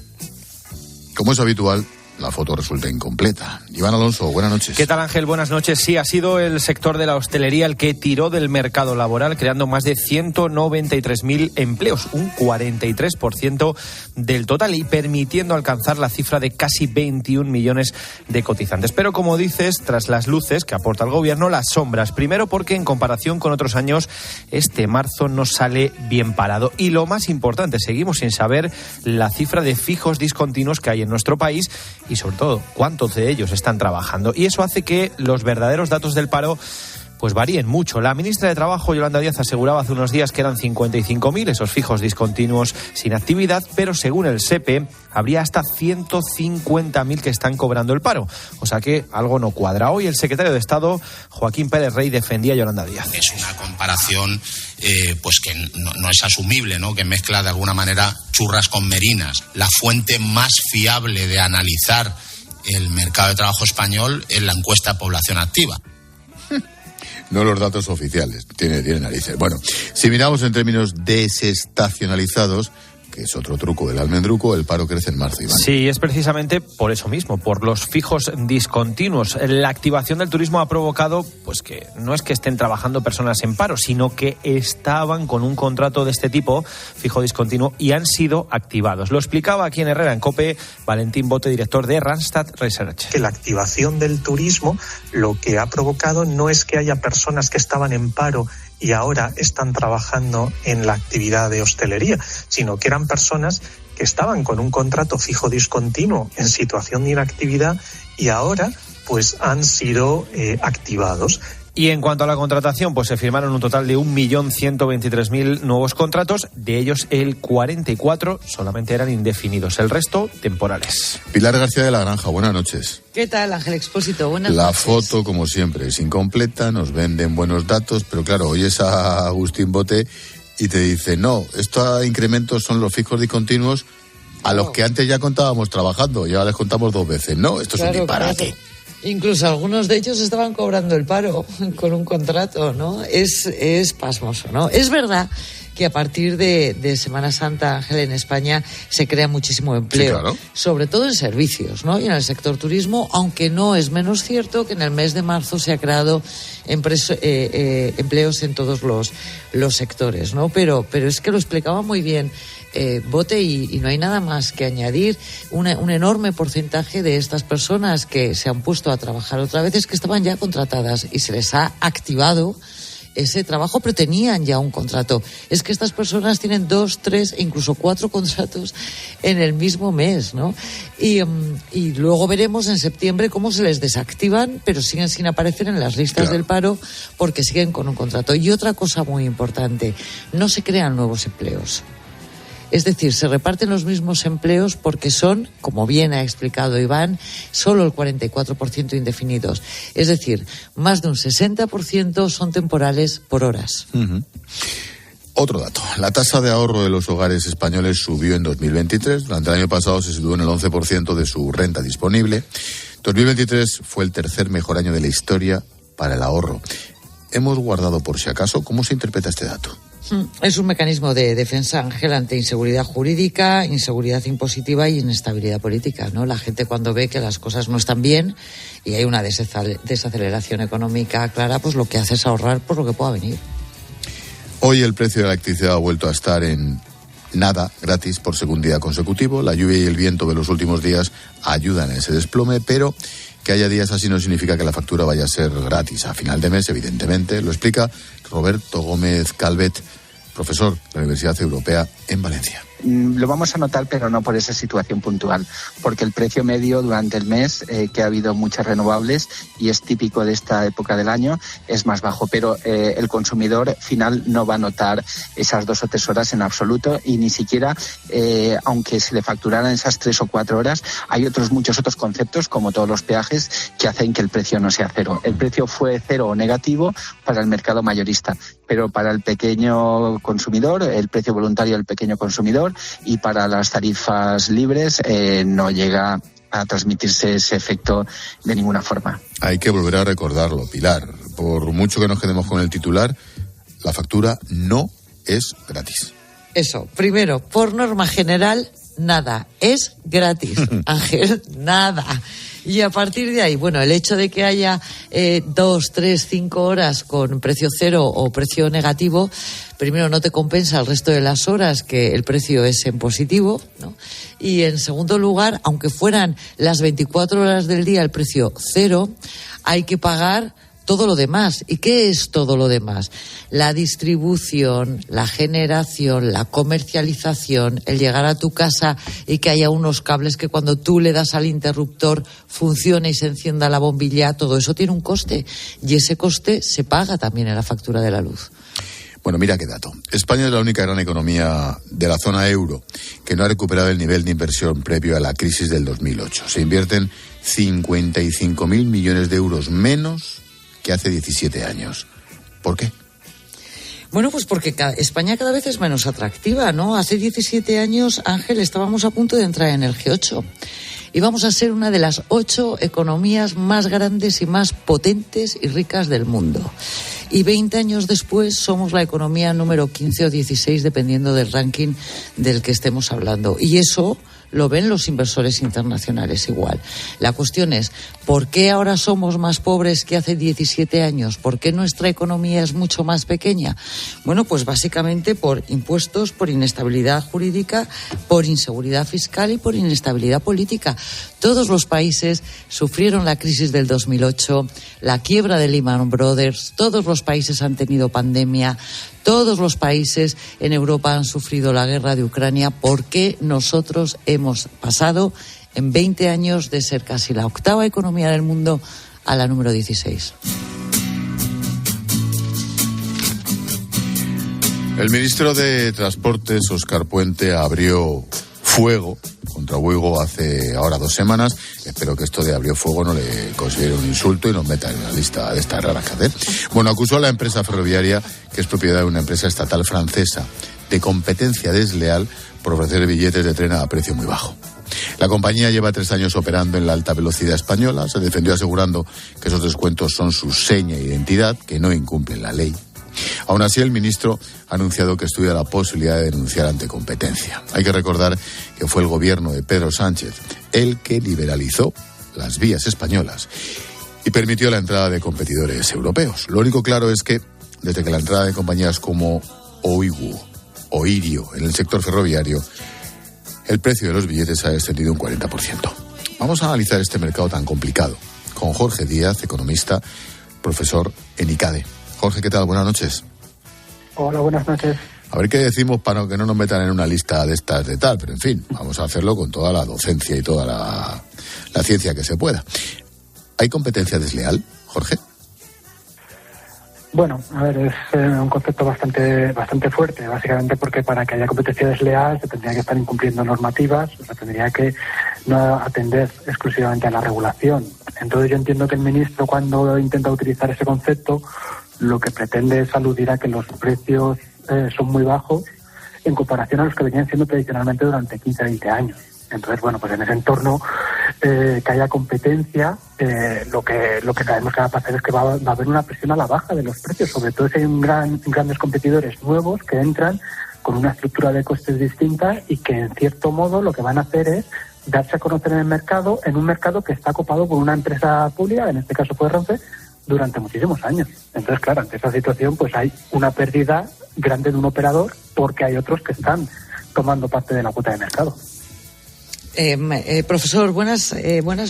Como es habitual, la foto resulta incompleta. Iván Alonso, buenas noches. ¿Qué tal, Ángel? Buenas noches. Sí, ha sido el sector de la hostelería el que tiró del mercado laboral, creando más de 193.000 empleos, un 43% del total, y permitiendo alcanzar la cifra de casi 21 millones de cotizantes. Pero, como dices, tras las luces que aporta el gobierno, las sombras. Primero porque, en comparación con otros años, este marzo no sale bien parado. Y lo más importante, seguimos sin saber la cifra de fijos discontinuos que hay en nuestro país y, sobre todo, cuántos de ellos están trabajando. Y eso hace que los verdaderos datos del paro pues varíen mucho. La ministra de Trabajo, Yolanda Díaz, aseguraba hace unos días que eran 55.000 esos fijos discontinuos sin actividad, pero según el SEPE habría hasta 150.000 que están cobrando el paro. O sea que algo no cuadra. Hoy el secretario de Estado, Joaquín Pérez Rey, defendía a Yolanda Díaz. Es una comparación pues que no es asumible, ¿no? Que mezcla de alguna manera churras con merinas. La fuente más fiable de analizar el mercado de trabajo español es la encuesta de población activa. No los datos oficiales, tiene narices. Bueno, si miramos en términos desestacionalizados, que es otro truco del almendruco, el paro crece en marzo, Iván. Sí, es precisamente por eso mismo, por los fijos discontinuos. La activación del turismo ha provocado, pues que no es que estén trabajando personas en paro, sino que estaban con un contrato de este tipo, fijo discontinuo, y han sido activados. Lo explicaba aquí en Herrera, en COPE, Valentín Bote, director de Randstad Research. Que la activación del turismo lo que ha provocado no es que haya personas que estaban en paro y ahora están trabajando en la actividad de hostelería, sino que eran personas que estaban con un contrato fijo discontinuo en situación de inactividad y ahora pues han sido activados. Y en cuanto a la contratación, pues se firmaron un total de 1.123.000 nuevos contratos. De ellos, el 44 solamente eran indefinidos, el resto temporales. Pilar García de la Granja, buenas noches. ¿Qué tal, Ángel Expósito? Buenas noches. La foto, como siempre, es incompleta, nos venden buenos datos, pero claro, oyes a Agustín Bote y te dice, no, estos incrementos son los fijos discontinuos a los que antes ya contábamos trabajando, ya les contamos 2 veces. No, esto es un disparate. Claro. Incluso algunos de ellos estaban cobrando el paro con un contrato, ¿no? Es pasmoso, ¿no? Es verdad que a partir de Semana Santa, Ángel, en España se crea muchísimo empleo, sí, claro, sobre todo en servicios, ¿no? Y en el sector turismo, aunque no es menos cierto que en el mes de marzo se ha creado empleos en todos los sectores, ¿no? Pero es que lo explicaba muy bien Bote y no hay nada más que añadir. Un enorme porcentaje de estas personas que se han puesto a trabajar otra vez es que estaban ya contratadas y se les ha activado ese trabajo, pero tenían ya un contrato. Es que estas personas tienen 2, 3 e incluso 4 contratos en el mismo mes, ¿no? Y luego veremos en septiembre cómo se les desactivan, pero siguen sin aparecer en las listas, claro, del paro, porque siguen con un contrato. Y otra cosa muy importante, no se crean nuevos empleos. Es decir, se reparten los mismos empleos porque son, como bien ha explicado Iván, solo el 44% indefinidos. Es decir, más de un 60% son temporales por horas. Uh-huh. Otro dato, la tasa de ahorro de los hogares españoles subió en 2023. Durante el año pasado se situó en el 11% de su renta disponible. 2023 fue el tercer mejor año de la historia para el ahorro. Hemos guardado por si acaso. ¿Cómo se interpreta este dato? Es un mecanismo de defensa, Ángel, ante inseguridad jurídica, inseguridad impositiva y inestabilidad política, ¿no? La gente, cuando ve que las cosas no están bien y hay una desaceleración económica clara, pues lo que hace es ahorrar por lo que pueda venir. Hoy el precio de la electricidad ha vuelto a estar en nada, gratis, por segundo día consecutivo. La lluvia y el viento de los últimos días ayudan a ese desplome, pero que haya días así no significa que la factura vaya a ser gratis a final de mes, evidentemente. Lo explica Roberto Gómez Calvet, profesor de la Universidad Europea en Valencia. Lo vamos a notar, pero no por esa situación puntual, porque el precio medio durante el mes, que ha habido muchas renovables y es típico de esta época del año, es más bajo, pero el consumidor final no va a notar esas 2 o 3 horas en absoluto, y ni siquiera, aunque se le facturaran esas 3 o 4 horas, hay muchos otros conceptos, como todos los peajes, que hacen que el precio no sea cero. El precio fue cero o negativo para el mercado mayorista, pero para el pequeño consumidor, el precio voluntario del pequeño consumidor, y para las tarifas libres no llega a transmitirse ese efecto de ninguna forma. Hay que volver a recordarlo, Pilar. Por mucho que nos quedemos con el titular, la factura no es gratis. Eso, primero, por norma general, nada es gratis, Ángel, nada. Y a partir de ahí, bueno, el hecho de que haya 2, 3, 5 horas con precio cero o precio negativo, primero no te compensa el resto de las horas que el precio es en positivo, ¿no? Y en segundo lugar, aunque fueran las 24 horas del día el precio cero, hay que pagar todo lo demás. ¿Y qué es todo lo demás? La distribución, la generación, la comercialización, el llegar a tu casa y que haya unos cables que cuando tú le das al interruptor funcione y se encienda la bombilla, todo eso tiene un coste. Y ese coste se paga también en la factura de la luz. Bueno, mira qué dato. España es la única gran economía de la zona euro que no ha recuperado el nivel de inversión previo a la crisis del 2008. Se invierten 55.000 millones de euros menos que hace 17 años. ¿Por qué? Bueno, pues porque España cada vez es menos atractiva, ¿no? Hace 17 años, Ángel, estábamos a punto de entrar en el G8. Íbamos a ser una de las 8 economías más grandes y más potentes y ricas del mundo. Y 20 años después somos la economía número 15 o 16, dependiendo del ranking del que estemos hablando. Y eso lo ven los inversores internacionales igual. La cuestión es, ¿por qué ahora somos más pobres que hace 17 años? ¿Por qué nuestra economía es mucho más pequeña? Bueno, pues básicamente por impuestos, por inestabilidad jurídica, por inseguridad fiscal y por inestabilidad política. Todos los países sufrieron la crisis del 2008, la quiebra de Lehman Brothers, todos los países han tenido pandemia, todos los países en Europa han sufrido la guerra de Ucrania, porque nosotros hemos pasado en 20 años de ser casi la 8ª economía del mundo a la número 16. El ministro de Transportes, Óscar Puente, abrió fuego contra Wigo hace ahora 2 semanas. Espero que esto de abrió fuego no le considere un insulto y nos meta en la lista de estas raras que hacer. Bueno, acusó a la empresa ferroviaria, que es propiedad de una empresa estatal francesa, de competencia desleal por ofrecer billetes de tren a precio muy bajo. La compañía lleva 3 años operando en la alta velocidad española. Se defendió asegurando que esos descuentos son su seña de identidad, que no incumplen la ley. Aún así, el ministro ha anunciado que estudia la posibilidad de denunciar ante competencia. Hay que recordar que fue el gobierno de Pedro Sánchez el que liberalizó las vías españolas y permitió la entrada de competidores europeos. Lo único claro es que, desde que la entrada de compañías como OIGU o Irio en el sector ferroviario, el precio de los billetes ha descendido un 40%. Vamos a analizar este mercado tan complicado con Jorge Díaz, economista, profesor en ICADE. Jorge, ¿qué tal? Buenas noches. Hola, buenas noches. A ver qué decimos para que no nos metan en una lista de estas de tal, pero en fin, vamos a hacerlo con toda la docencia y toda la ciencia que se pueda. ¿Hay competencia desleal, Jorge? Bueno, a ver, es un concepto bastante fuerte, básicamente porque para que haya competencia desleal se tendría que estar incumpliendo normativas, se tendría que no atender exclusivamente a la regulación. Entonces yo entiendo que el ministro, cuando intenta utilizar ese concepto, lo que pretende es aludir a que los precios son muy bajos en comparación a los que venían siendo tradicionalmente durante 15-20 años. Entonces, bueno, pues en ese entorno que haya competencia, lo que sabemos que va a pasar es que va a haber una presión a la baja de los precios, sobre todo si hay grandes competidores nuevos que entran con una estructura de costes distinta y que, en cierto modo, lo que van a hacer es darse a conocer en el mercado, en un mercado que está ocupado por una empresa pública, en este caso fue Renfe, durante muchísimos años. Entonces, claro, ante esa situación pues hay una pérdida grande de un operador porque hay otros que están tomando parte de la cuota de mercado. Profesor, buenas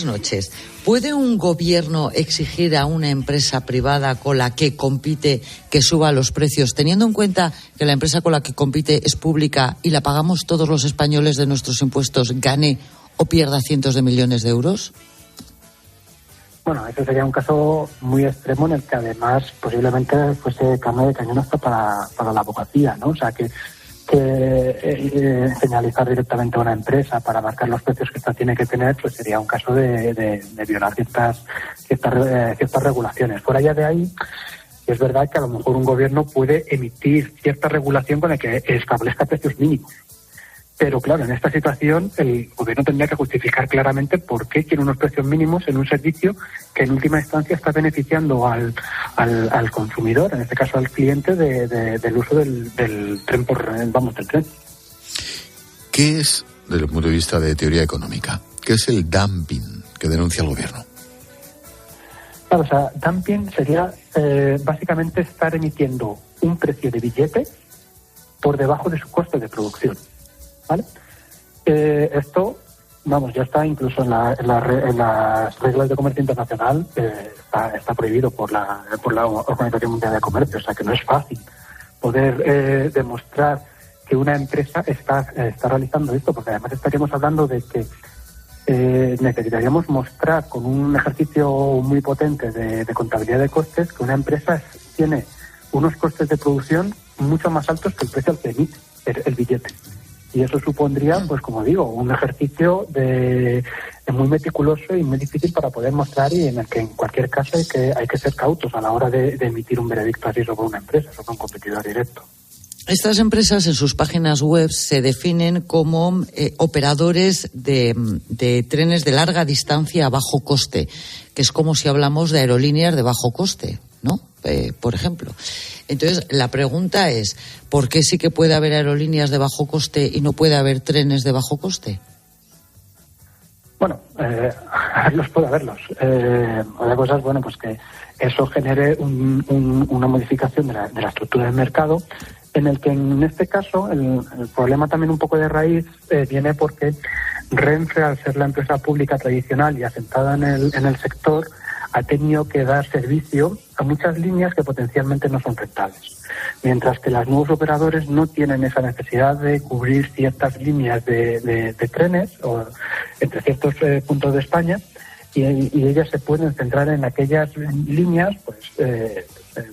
noches. ¿Puede un gobierno exigir a una empresa privada con la que compite que suba los precios, teniendo en cuenta que la empresa con la que compite es pública y la pagamos todos los españoles de nuestros impuestos, gane o pierda cientos de millones de euros? Bueno, ese sería un caso muy extremo en el que además posiblemente fuese carne de cañón hasta para la abogacía, ¿no? O sea, que señalizar directamente a una empresa para marcar los precios que ésta tiene que tener, pues sería un caso de violar ciertas regulaciones. Fuera ya de ahí, es verdad que a lo mejor un gobierno puede emitir cierta regulación con la que establezca precios mínimos. Pero claro, en esta situación el gobierno tendría que justificar claramente por qué quiere unos precios mínimos en un servicio que en última instancia está beneficiando al consumidor, en este caso al cliente, del uso del tren del tren. ¿Qué es, desde el punto de vista de teoría económica, qué es el dumping que denuncia el gobierno? Claro, o sea, dumping sería básicamente estar emitiendo un precio de billete por debajo de su coste de producción. ¿Vale? Esto, vamos, ya está incluso en las reglas de comercio internacional, está prohibido por la Organización Mundial de Comercio, o sea que no es fácil poder demostrar que una empresa está realizando esto, porque además estaríamos hablando de que necesitaríamos mostrar con un ejercicio muy potente de contabilidad de costes que una empresa tiene unos costes de producción mucho más altos que el precio al que emite el billete. Y eso supondría, pues como digo, un ejercicio muy meticuloso y muy difícil para poder mostrar, y en el que en cualquier caso hay que ser cautos a la hora de emitir un veredicto así sobre una empresa, sobre un competidor directo. Estas empresas en sus páginas web se definen como operadores de trenes de larga distancia a bajo coste, que es como si hablamos de aerolíneas de bajo coste, ¿no? Por ejemplo. Entonces, la pregunta es, ¿por qué sí que puede haber aerolíneas de bajo coste y no puede haber trenes de bajo coste? Bueno, puede haberlos. Otra cosa es, bueno, pues que eso genere una modificación de la estructura del mercado, en el que en este caso el problema también un poco de raíz viene porque Renfe, al ser la empresa pública tradicional y asentada en el sector, ha tenido que dar servicio a muchas líneas que potencialmente no son rentables, mientras que los nuevos operadores no tienen esa necesidad de cubrir ciertas líneas de trenes o entre ciertos puntos de España, y ellas se pueden centrar en aquellas líneas, pues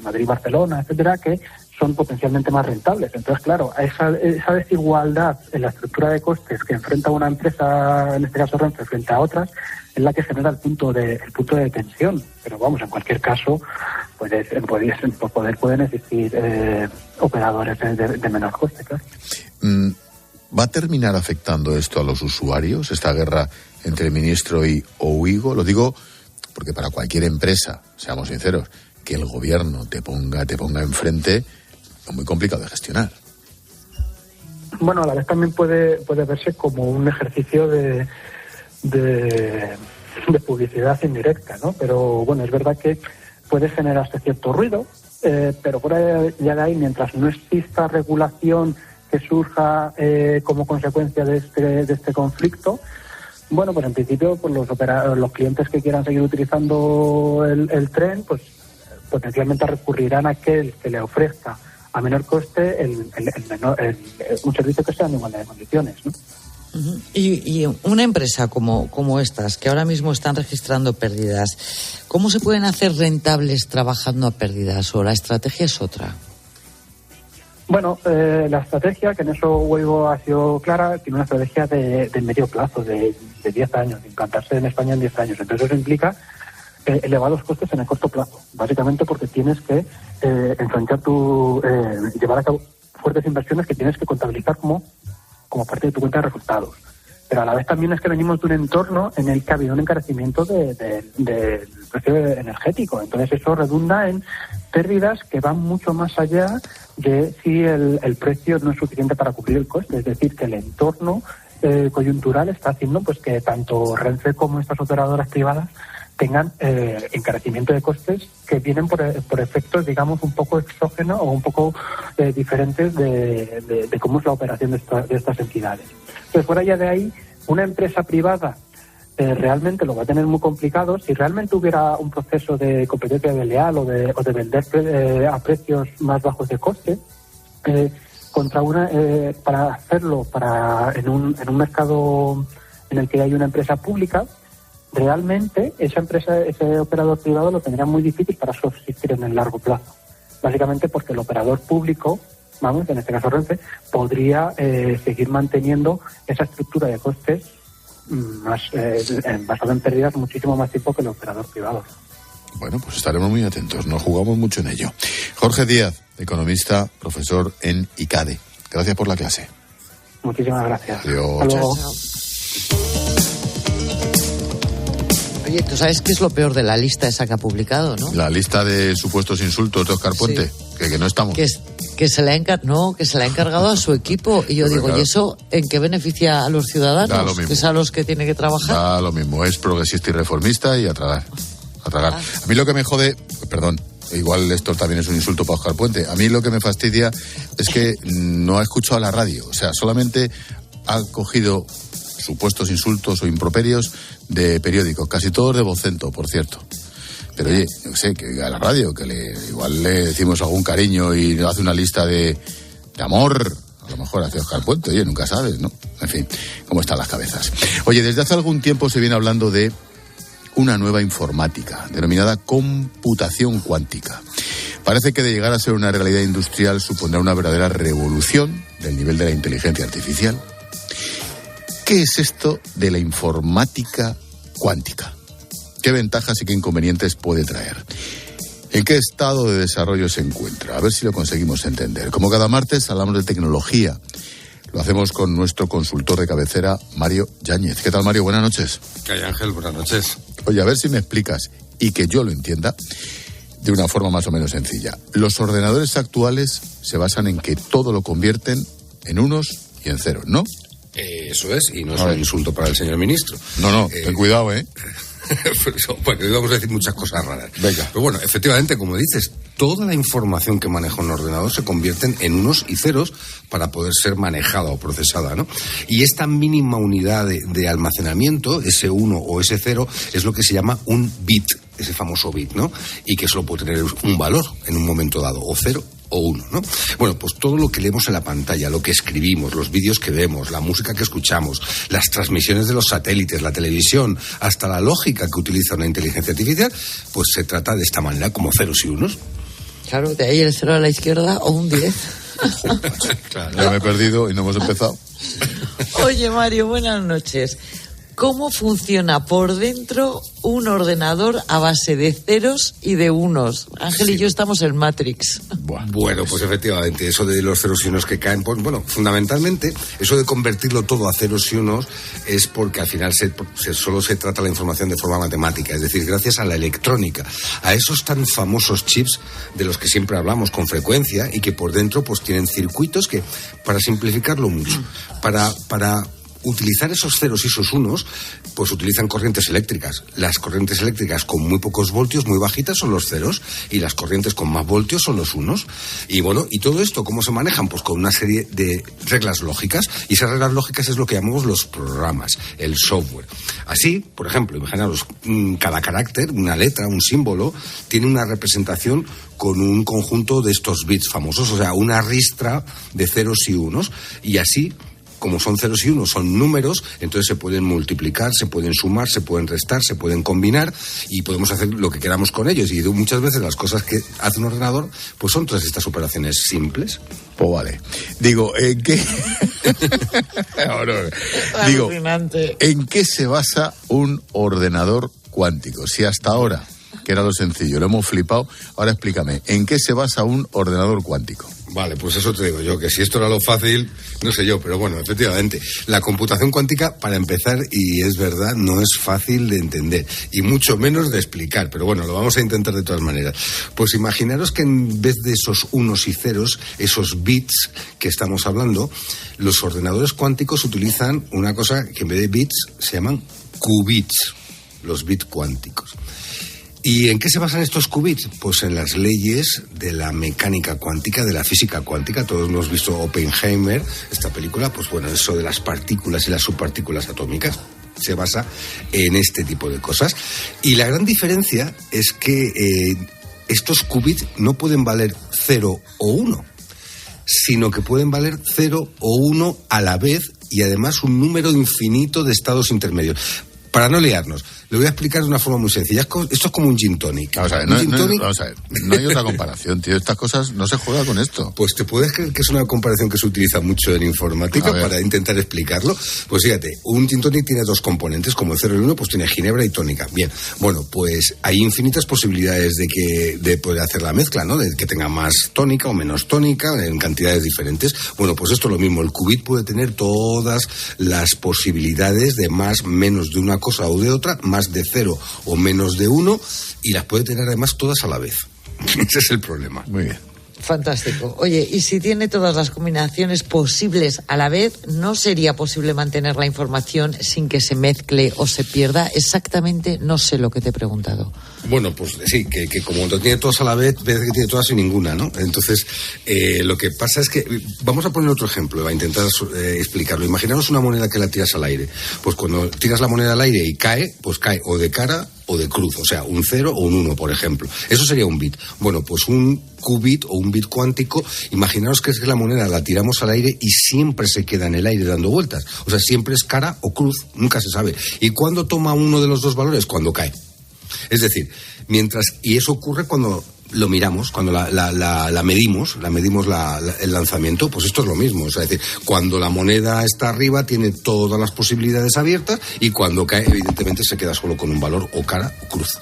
Madrid-Barcelona, etcétera, que son potencialmente más rentables. Entonces, claro, esa desigualdad en la estructura de costes que enfrenta una empresa, en este caso Renfe, frente a otras, es la que genera el punto de tensión. Pero vamos, en cualquier caso, pueden existir operadores de menor coste, claro. ¿Va a terminar afectando esto a los usuarios, esta guerra entre el ministro y Ouigo? Lo digo porque para cualquier empresa, seamos sinceros, que el gobierno te ponga enfrente es muy complicado de gestionar. Bueno, a la vez también puede verse como un ejercicio de publicidad indirecta, ¿no? Pero bueno, es verdad que puede generarse cierto ruido, pero por allá de ahí, mientras no exista regulación que surja como consecuencia de este conflicto, bueno, pues en principio pues los clientes que quieran seguir utilizando el tren, pues potencialmente recurrirán a aquel que le ofrezca a menor coste un servicio que sea en igualdad de condiciones, ¿no? Uh-huh. Y una empresa como estas, que ahora mismo están registrando pérdidas, ¿cómo se pueden hacer rentables trabajando a pérdidas? ¿O la estrategia es otra? Bueno, la estrategia, que en eso Ouigo ha sido clara, tiene una estrategia de medio plazo, de 10 años, de implantarse en España en 10 años. Entonces eso implica elevados costes en el corto plazo, básicamente porque tienes que llevar a cabo fuertes inversiones que tienes que contabilizar como parte de tu cuenta de resultados. Pero a la vez también es que venimos de un entorno en el que ha habido un encarecimiento del precio energético. Entonces eso redunda en pérdidas que van mucho más allá de si el precio no es suficiente para cubrir el coste. Es decir, que el entorno coyuntural está haciendo pues que tanto Renfe como estas operadoras privadas tengan encarecimiento de costes que vienen por efectos, digamos, un poco exógenos o un poco diferentes de cómo es la operación de estas entidades. Entonces, fuera ya de ahí, una empresa privada realmente lo va a tener muy complicado. Si realmente hubiera un proceso de competencia desleal o de vender a precios más bajos de coste, para hacerlo en un mercado en el que hay una empresa pública, realmente ese operador privado lo tendría muy difícil para subsistir en el largo plazo. Básicamente porque el operador público, en este caso Renfe, podría seguir manteniendo esa estructura de costes basada en pérdidas muchísimo más tiempo que el operador privado. Bueno, pues estaremos muy atentos, nos jugamos mucho en ello. Jorge Díaz, economista, profesor en ICADE. Gracias por la clase. Muchísimas gracias. Adiós. Hasta luego. Oye, ¿tú sabes qué es lo peor de la lista esa que ha publicado, no? La lista de supuestos insultos de Óscar Puente, sí. que no estamos. Que se le ha encargado a su equipo. Y yo digo, claro. ¿Y eso en qué beneficia a los ciudadanos? Da lo mismo. Que es a los que tiene que trabajar. Da lo mismo, es progresista y reformista y a tragar. A mí lo que me jode, perdón, igual esto también es un insulto para Óscar Puente, a mí lo que me fastidia es que no ha escuchado la radio, o sea, solamente ha cogido supuestos insultos o improperios de periódicos, casi todos de Vocento, por cierto. Pero oye, yo sé, que a la radio, que igual le decimos algún cariño y hace una lista de amor, a lo mejor hacia Óscar Puente, oye, nunca sabes, ¿no? En fin, cómo están las cabezas. Oye, desde hace algún tiempo se viene hablando de una nueva informática, denominada computación cuántica. Parece que de llegar a ser una realidad industrial supondrá una verdadera revolución del nivel de la inteligencia artificial. ¿Qué es esto de la informática cuántica? ¿Qué ventajas y qué inconvenientes puede traer? ¿En qué estado de desarrollo se encuentra? A ver si lo conseguimos entender. Como cada martes hablamos de tecnología. Lo hacemos con nuestro consultor de cabecera, Mario Yáñez. ¿Qué tal, Mario? Buenas noches. ¿Qué hay, Ángel? Buenas noches. Oye, a ver si me explicas y que yo lo entienda de una forma más o menos sencilla. Los ordenadores actuales se basan en que todo lo convierten en unos y en ceros, ¿no? Eso es, y no es un insulto para el señor ministro. No, ten cuidado, ¿eh? Bueno, vamos a decir muchas cosas raras. Venga. Pero bueno, efectivamente, como dices, toda la información que maneja un ordenador se convierten en unos y ceros para poder ser manejada o procesada, ¿no? Y esta mínima unidad de almacenamiento, ese 1 o ese 0, es lo que se llama un bit, ese famoso bit, ¿no? Y que solo puede tener un valor en un momento dado, o 0 o 1, ¿no? Bueno, pues todo lo que leemos en la pantalla, lo que escribimos, los vídeos que vemos, la música que escuchamos, las transmisiones de los satélites, la televisión, hasta la lógica que utiliza una inteligencia artificial, pues se trata de esta manera, como ceros y unos. Claro, de ahí el 0 a la izquierda o un 10. Claro. Ya me he perdido y no hemos empezado. Oye, Mario, buenas noches. ¿Cómo funciona por dentro un ordenador a base de ceros y de unos? Ángel y yo estamos en Matrix. Bueno, pues efectivamente, eso de los ceros y unos que caen, pues bueno, fundamentalmente, eso de convertirlo todo a ceros y unos es porque al final solo se trata la información de forma matemática, es decir, gracias a la electrónica, a esos tan famosos chips de los que siempre hablamos con frecuencia y que por dentro pues tienen circuitos que, para simplificarlo mucho, para utilizar esos ceros y esos unos, pues utilizan corrientes eléctricas. Las corrientes eléctricas con muy pocos voltios, muy bajitas, son los ceros, y las corrientes con más voltios son los unos. Y bueno, ¿y todo esto cómo se manejan? Pues con una serie de reglas lógicas, y esas reglas lógicas es lo que llamamos los programas, el software. Así, por ejemplo, imaginaros, cada carácter, una letra, un símbolo, tiene una representación con un conjunto de estos bits famosos, o sea, una ristra de ceros y unos, y así, como son ceros y unos, son números, entonces se pueden multiplicar, se pueden sumar, se pueden restar, se pueden combinar y podemos hacer lo que queramos con ellos. Y muchas veces las cosas que hace un ordenador pues son todas estas operaciones simples. Pues vale. Digo, ¿en qué? Digo, ¿en qué se basa un ordenador cuántico? Si hasta ahora, que era lo sencillo, lo hemos flipado, ahora explícame, ¿en qué se basa un ordenador cuántico? Vale, pues eso te digo yo, que si esto era lo fácil, no sé yo, pero bueno, efectivamente, la computación cuántica, para empezar, y es verdad, no es fácil de entender, y mucho menos de explicar, pero bueno, lo vamos a intentar de todas maneras. Pues imaginaros que en vez de esos unos y ceros, esos bits que estamos hablando, los ordenadores cuánticos utilizan una cosa que en vez de bits se llaman qubits, los bits cuánticos. ¿Y en qué se basan estos qubits? Pues en las leyes de la mecánica cuántica, de la física cuántica. Todos hemos visto Oppenheimer, esta película, pues bueno, eso de las partículas y las subpartículas atómicas se basa en este tipo de cosas. Y la gran diferencia es que estos qubits no pueden valer 0 o 1, sino que pueden valer 0 o 1 a la vez y además un número infinito de estados intermedios. Para no liarnos, le voy a explicar de una forma muy sencilla. Esto es como un gin tonic. Vamos a ver, no hay otra comparación, tío. Estas cosas no se juega con esto. Pues te puedes creer que es una comparación que se utiliza mucho en informática para intentar explicarlo. Pues fíjate, un gin tonic tiene dos componentes, como el 0 y el 1, pues tiene ginebra y tónica. Bien, bueno, pues hay infinitas posibilidades de poder hacer la mezcla, ¿no? De que tenga más tónica o menos tónica en cantidades diferentes. Bueno, pues esto es lo mismo. El qubit puede tener todas las posibilidades de más, menos de una cosa o de otra, más de 0 o menos de 1, y las puede tener además todas a la vez. Ese es el problema. Muy bien. Fantástico. Oye, y si tiene todas las combinaciones posibles a la vez, ¿no sería posible mantener la información sin que se mezcle o se pierda? Exactamente, no sé lo que te he preguntado. Bueno, pues sí, que como lo tiene todas a la vez, parece que tiene todas y ninguna, ¿no? Entonces, lo que pasa es que, vamos a poner otro ejemplo, a intentar explicarlo. Imaginaros una moneda que la tiras al aire. Pues cuando tiras la moneda al aire y cae, pues cae o de cara o de cruz, o sea, un 0 o un 1, por ejemplo. Eso sería un bit. Bueno, pues un qubit o un bit cuántico, imaginaros que es que la moneda la tiramos al aire y siempre se queda en el aire dando vueltas. O sea, siempre es cara o cruz, nunca se sabe. ¿Y cuándo toma uno de los dos valores? Cuando cae. Es decir, y eso ocurre cuando lo miramos, cuando la medimos el lanzamiento, pues esto es lo mismo. O sea, es decir, cuando la moneda está arriba tiene todas las posibilidades abiertas y cuando cae, evidentemente, se queda solo con un valor o cara o cruz.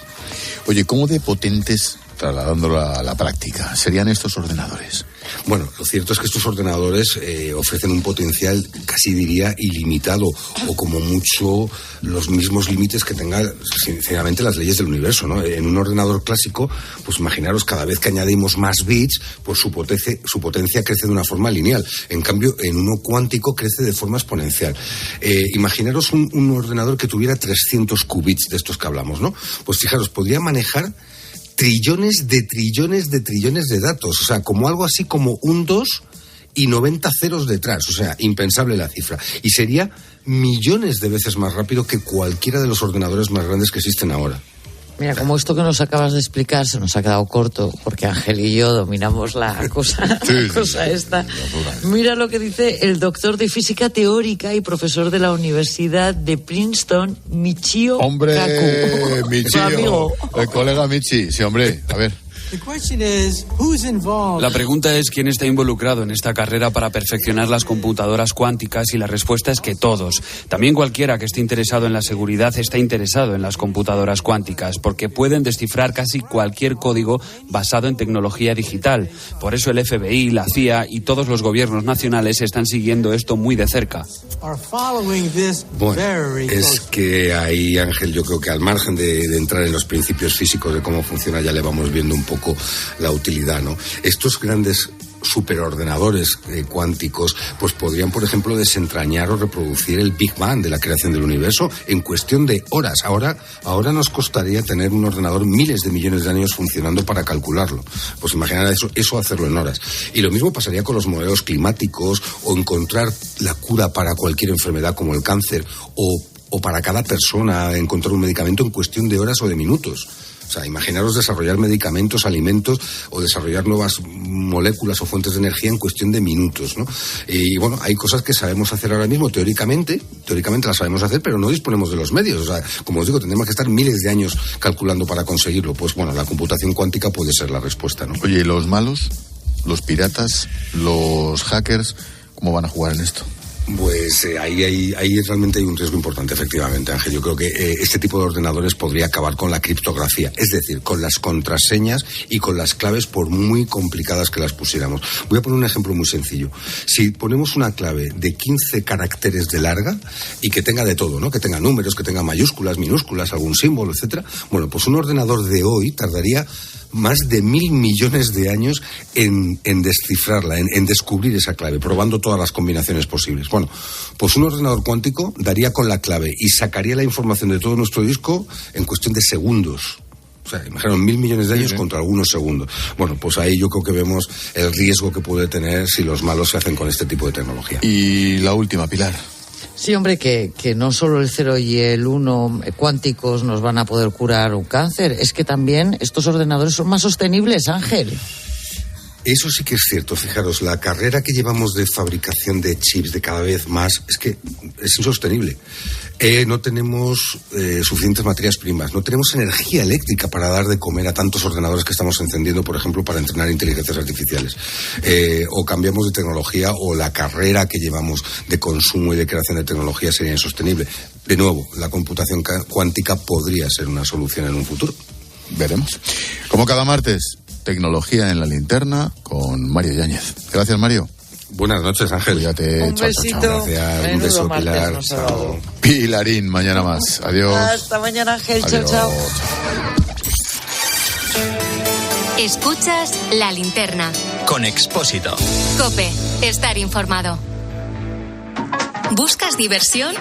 Oye, ¿cómo de potentes, trasladándolo a la práctica, serían estos ordenadores? Bueno, lo cierto es que estos ordenadores ofrecen un potencial, casi diría, ilimitado, o como mucho los mismos límites que tengan, sinceramente, las leyes del universo, ¿no? En un ordenador clásico, pues imaginaros, cada vez que añadimos más bits, pues su potencia crece de una forma lineal. En cambio, en uno cuántico crece de forma exponencial. Imaginaros un ordenador que tuviera 300 qubits de estos que hablamos, ¿no? Pues fijaros, podría manejar trillones de datos, o sea, como algo así como un 2 y 90 ceros detrás, o sea, impensable la cifra. Y sería millones de veces más rápido que cualquiera de los ordenadores más grandes que existen ahora. Mira, como esto que nos acabas de explicar se nos ha quedado corto, porque Ángel y yo dominamos la cosa, esta. Mira lo que dice el doctor de física teórica y profesor de la Universidad de Princeton, Michio Kaku. Michio, el colega Michi. Sí, hombre, a ver. La pregunta es quién está involucrado en esta carrera para perfeccionar las computadoras cuánticas y la respuesta es que todos. También cualquiera que esté interesado en la seguridad está interesado en las computadoras cuánticas porque pueden descifrar casi cualquier código basado en tecnología digital. Por eso el FBI, la CIA y todos los gobiernos nacionales están siguiendo esto muy de cerca. Bueno, es que ahí, Ángel, yo creo que al margen de entrar en los principios físicos de cómo funciona, ya le vamos viendo un poco la utilidad, ¿no? Estos grandes superordenadores cuánticos pues podrían, por ejemplo, desentrañar o reproducir el Big Bang de la creación del universo en cuestión de horas. Ahora nos costaría tener un ordenador miles de millones de años funcionando para calcularlo. Pues imaginar eso hacerlo en horas. Y lo mismo pasaría con los modelos climáticos o encontrar la cura para cualquier enfermedad como el cáncer o para cada persona encontrar un medicamento en cuestión de horas o de minutos. O sea, imaginaros desarrollar medicamentos, alimentos o desarrollar nuevas moléculas o fuentes de energía en cuestión de minutos, ¿no? Y bueno, hay cosas que sabemos hacer ahora mismo teóricamente las sabemos hacer, pero no disponemos de los medios. O sea, como os digo, tendremos que estar miles de años calculando para conseguirlo. Pues bueno, la computación cuántica puede ser la respuesta, ¿no? Oye, ¿y los malos, los piratas, los hackers, cómo van a jugar en esto? Pues ahí realmente hay un riesgo importante, efectivamente, Ángel. Yo creo que este tipo de ordenadores podría acabar con la criptografía, es decir, con las contraseñas y con las claves, por muy complicadas que las pusiéramos. Voy a poner un ejemplo muy sencillo. Si ponemos una clave de 15 caracteres de larga y que tenga de todo, ¿no? Que tenga números, que tenga mayúsculas, minúsculas, algún símbolo, etcétera. Bueno, pues un ordenador de hoy tardaría más de 1.000 millones de años en descifrarla, en descubrir esa clave, probando todas las combinaciones posibles. Bueno, pues un ordenador cuántico daría con la clave y sacaría la información de todo nuestro disco en cuestión de segundos. O sea, imaginaos 1.000 millones de años contra algunos segundos. Bueno, pues ahí yo creo que vemos el riesgo que puede tener si los malos se hacen con este tipo de tecnología. Y la última, Pilar. Sí, hombre, que no solo el 0 y el 1 cuánticos nos van a poder curar un cáncer, es que también estos ordenadores son más sostenibles, Ángel. Eso sí que es cierto, fijaros, la carrera que llevamos de fabricación de chips de cada vez más es que es insostenible. No tenemos suficientes materias primas, no tenemos energía eléctrica para dar de comer a tantos ordenadores que estamos encendiendo, por ejemplo, para entrenar inteligencias artificiales. O cambiamos de tecnología o la carrera que llevamos de consumo y de creación de tecnología sería insostenible. De nuevo, la computación cuántica podría ser una solución en un futuro. Veremos. Como cada martes, tecnología en la linterna con Mario Yáñez. Gracias, Mario. Buenas noches, Ángel. Cuídate. Un besito. Gracias. Un beso, Pilar. Chao. Pilarín, mañana más. Adiós. Hasta mañana, Ángel. Chao, chao. Escuchas La Linterna. Con Expósito. COPE. Estar informado. ¿Buscas diversión?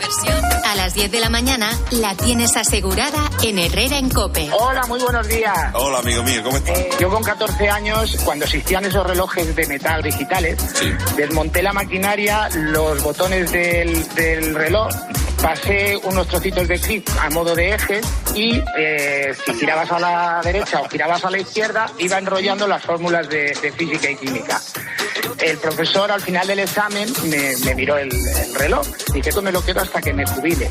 A las 10 de la mañana la tienes asegurada en Herrera en COPE. Hola, muy buenos días. Hola, amigo mío, ¿cómo estás? Yo con 14 años, cuando existían esos relojes de metal digitales, desmonté la maquinaria, los botones del reloj, pasé unos trocitos de clip a modo de ejes y si girabas a la derecha o girabas a la izquierda, iba enrollando las fórmulas de física y química. El profesor al final del examen me miró el reloj. Dice, esto me lo quedo hasta que me jubile.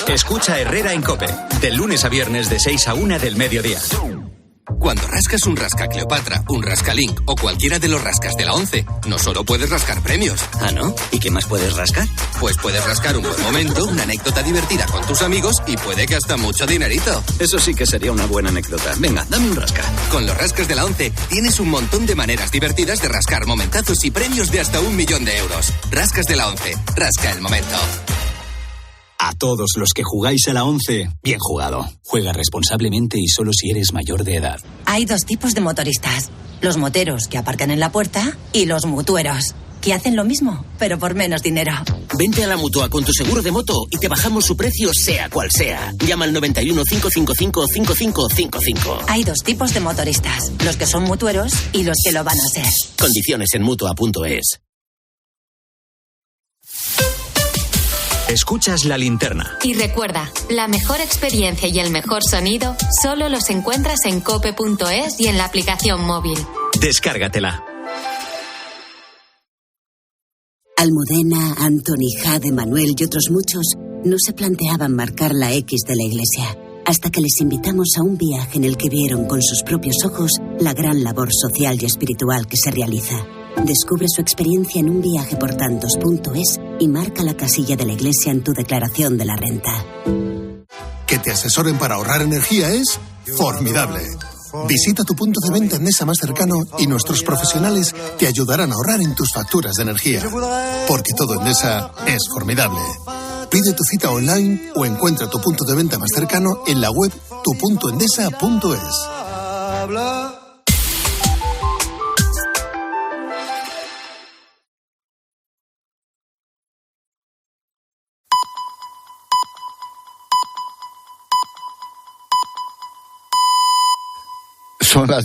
Escucha Herrera en COPE, del lunes a viernes de 6 a 1 del mediodía. Cuando rascas un Rasca Cleopatra, un Rasca Link o cualquiera de los rascas de la 11, no solo puedes rascar premios. ¿Ah, no? ¿Y qué más puedes rascar? Pues puedes rascar un buen momento, una anécdota divertida con tus amigos y puede que hasta mucho dinerito. Eso sí que sería una buena anécdota. Venga, dame un rasca. Con los rascas de la 11 tienes un montón de maneras divertidas de rascar momentazos y premios de hasta 1 millón de euros. Rascas de la 11. Rasca el momento. A todos los que jugáis a la 11, bien jugado. Juega responsablemente y solo si eres mayor de edad. Hay dos tipos de motoristas. Los moteros que aparcan en la puerta y los mutueros, que hacen lo mismo, pero por menos dinero. Vente a la Mutua con tu seguro de moto y te bajamos su precio sea cual sea. Llama al 91 555 5555. Hay dos tipos de motoristas. Los que son mutueros y los que lo van a ser. Condiciones en Mutua.es. Escuchas La Linterna. Y recuerda, la mejor experiencia y el mejor sonido solo los encuentras en cope.es y en la aplicación móvil. Descárgatela. Almudena, Anthony, Jade, Manuel y otros muchos no se planteaban marcar la X de la Iglesia. hasta que les invitamos a un viaje en el que vieron con sus propios ojos la gran labor social y espiritual que se realiza. Descubre su experiencia en unviajeportantos.es y marca la casilla de la iglesia en tu declaración de la renta. Que te asesoren para ahorrar energía es formidable. Visita tu punto de venta Endesa más cercano y nuestros profesionales te ayudarán a ahorrar en tus facturas de energía. Porque todo Endesa es formidable. Pide tu cita online o encuentra tu punto de venta más cercano en la web tupuntoendesa.es. Son las 10.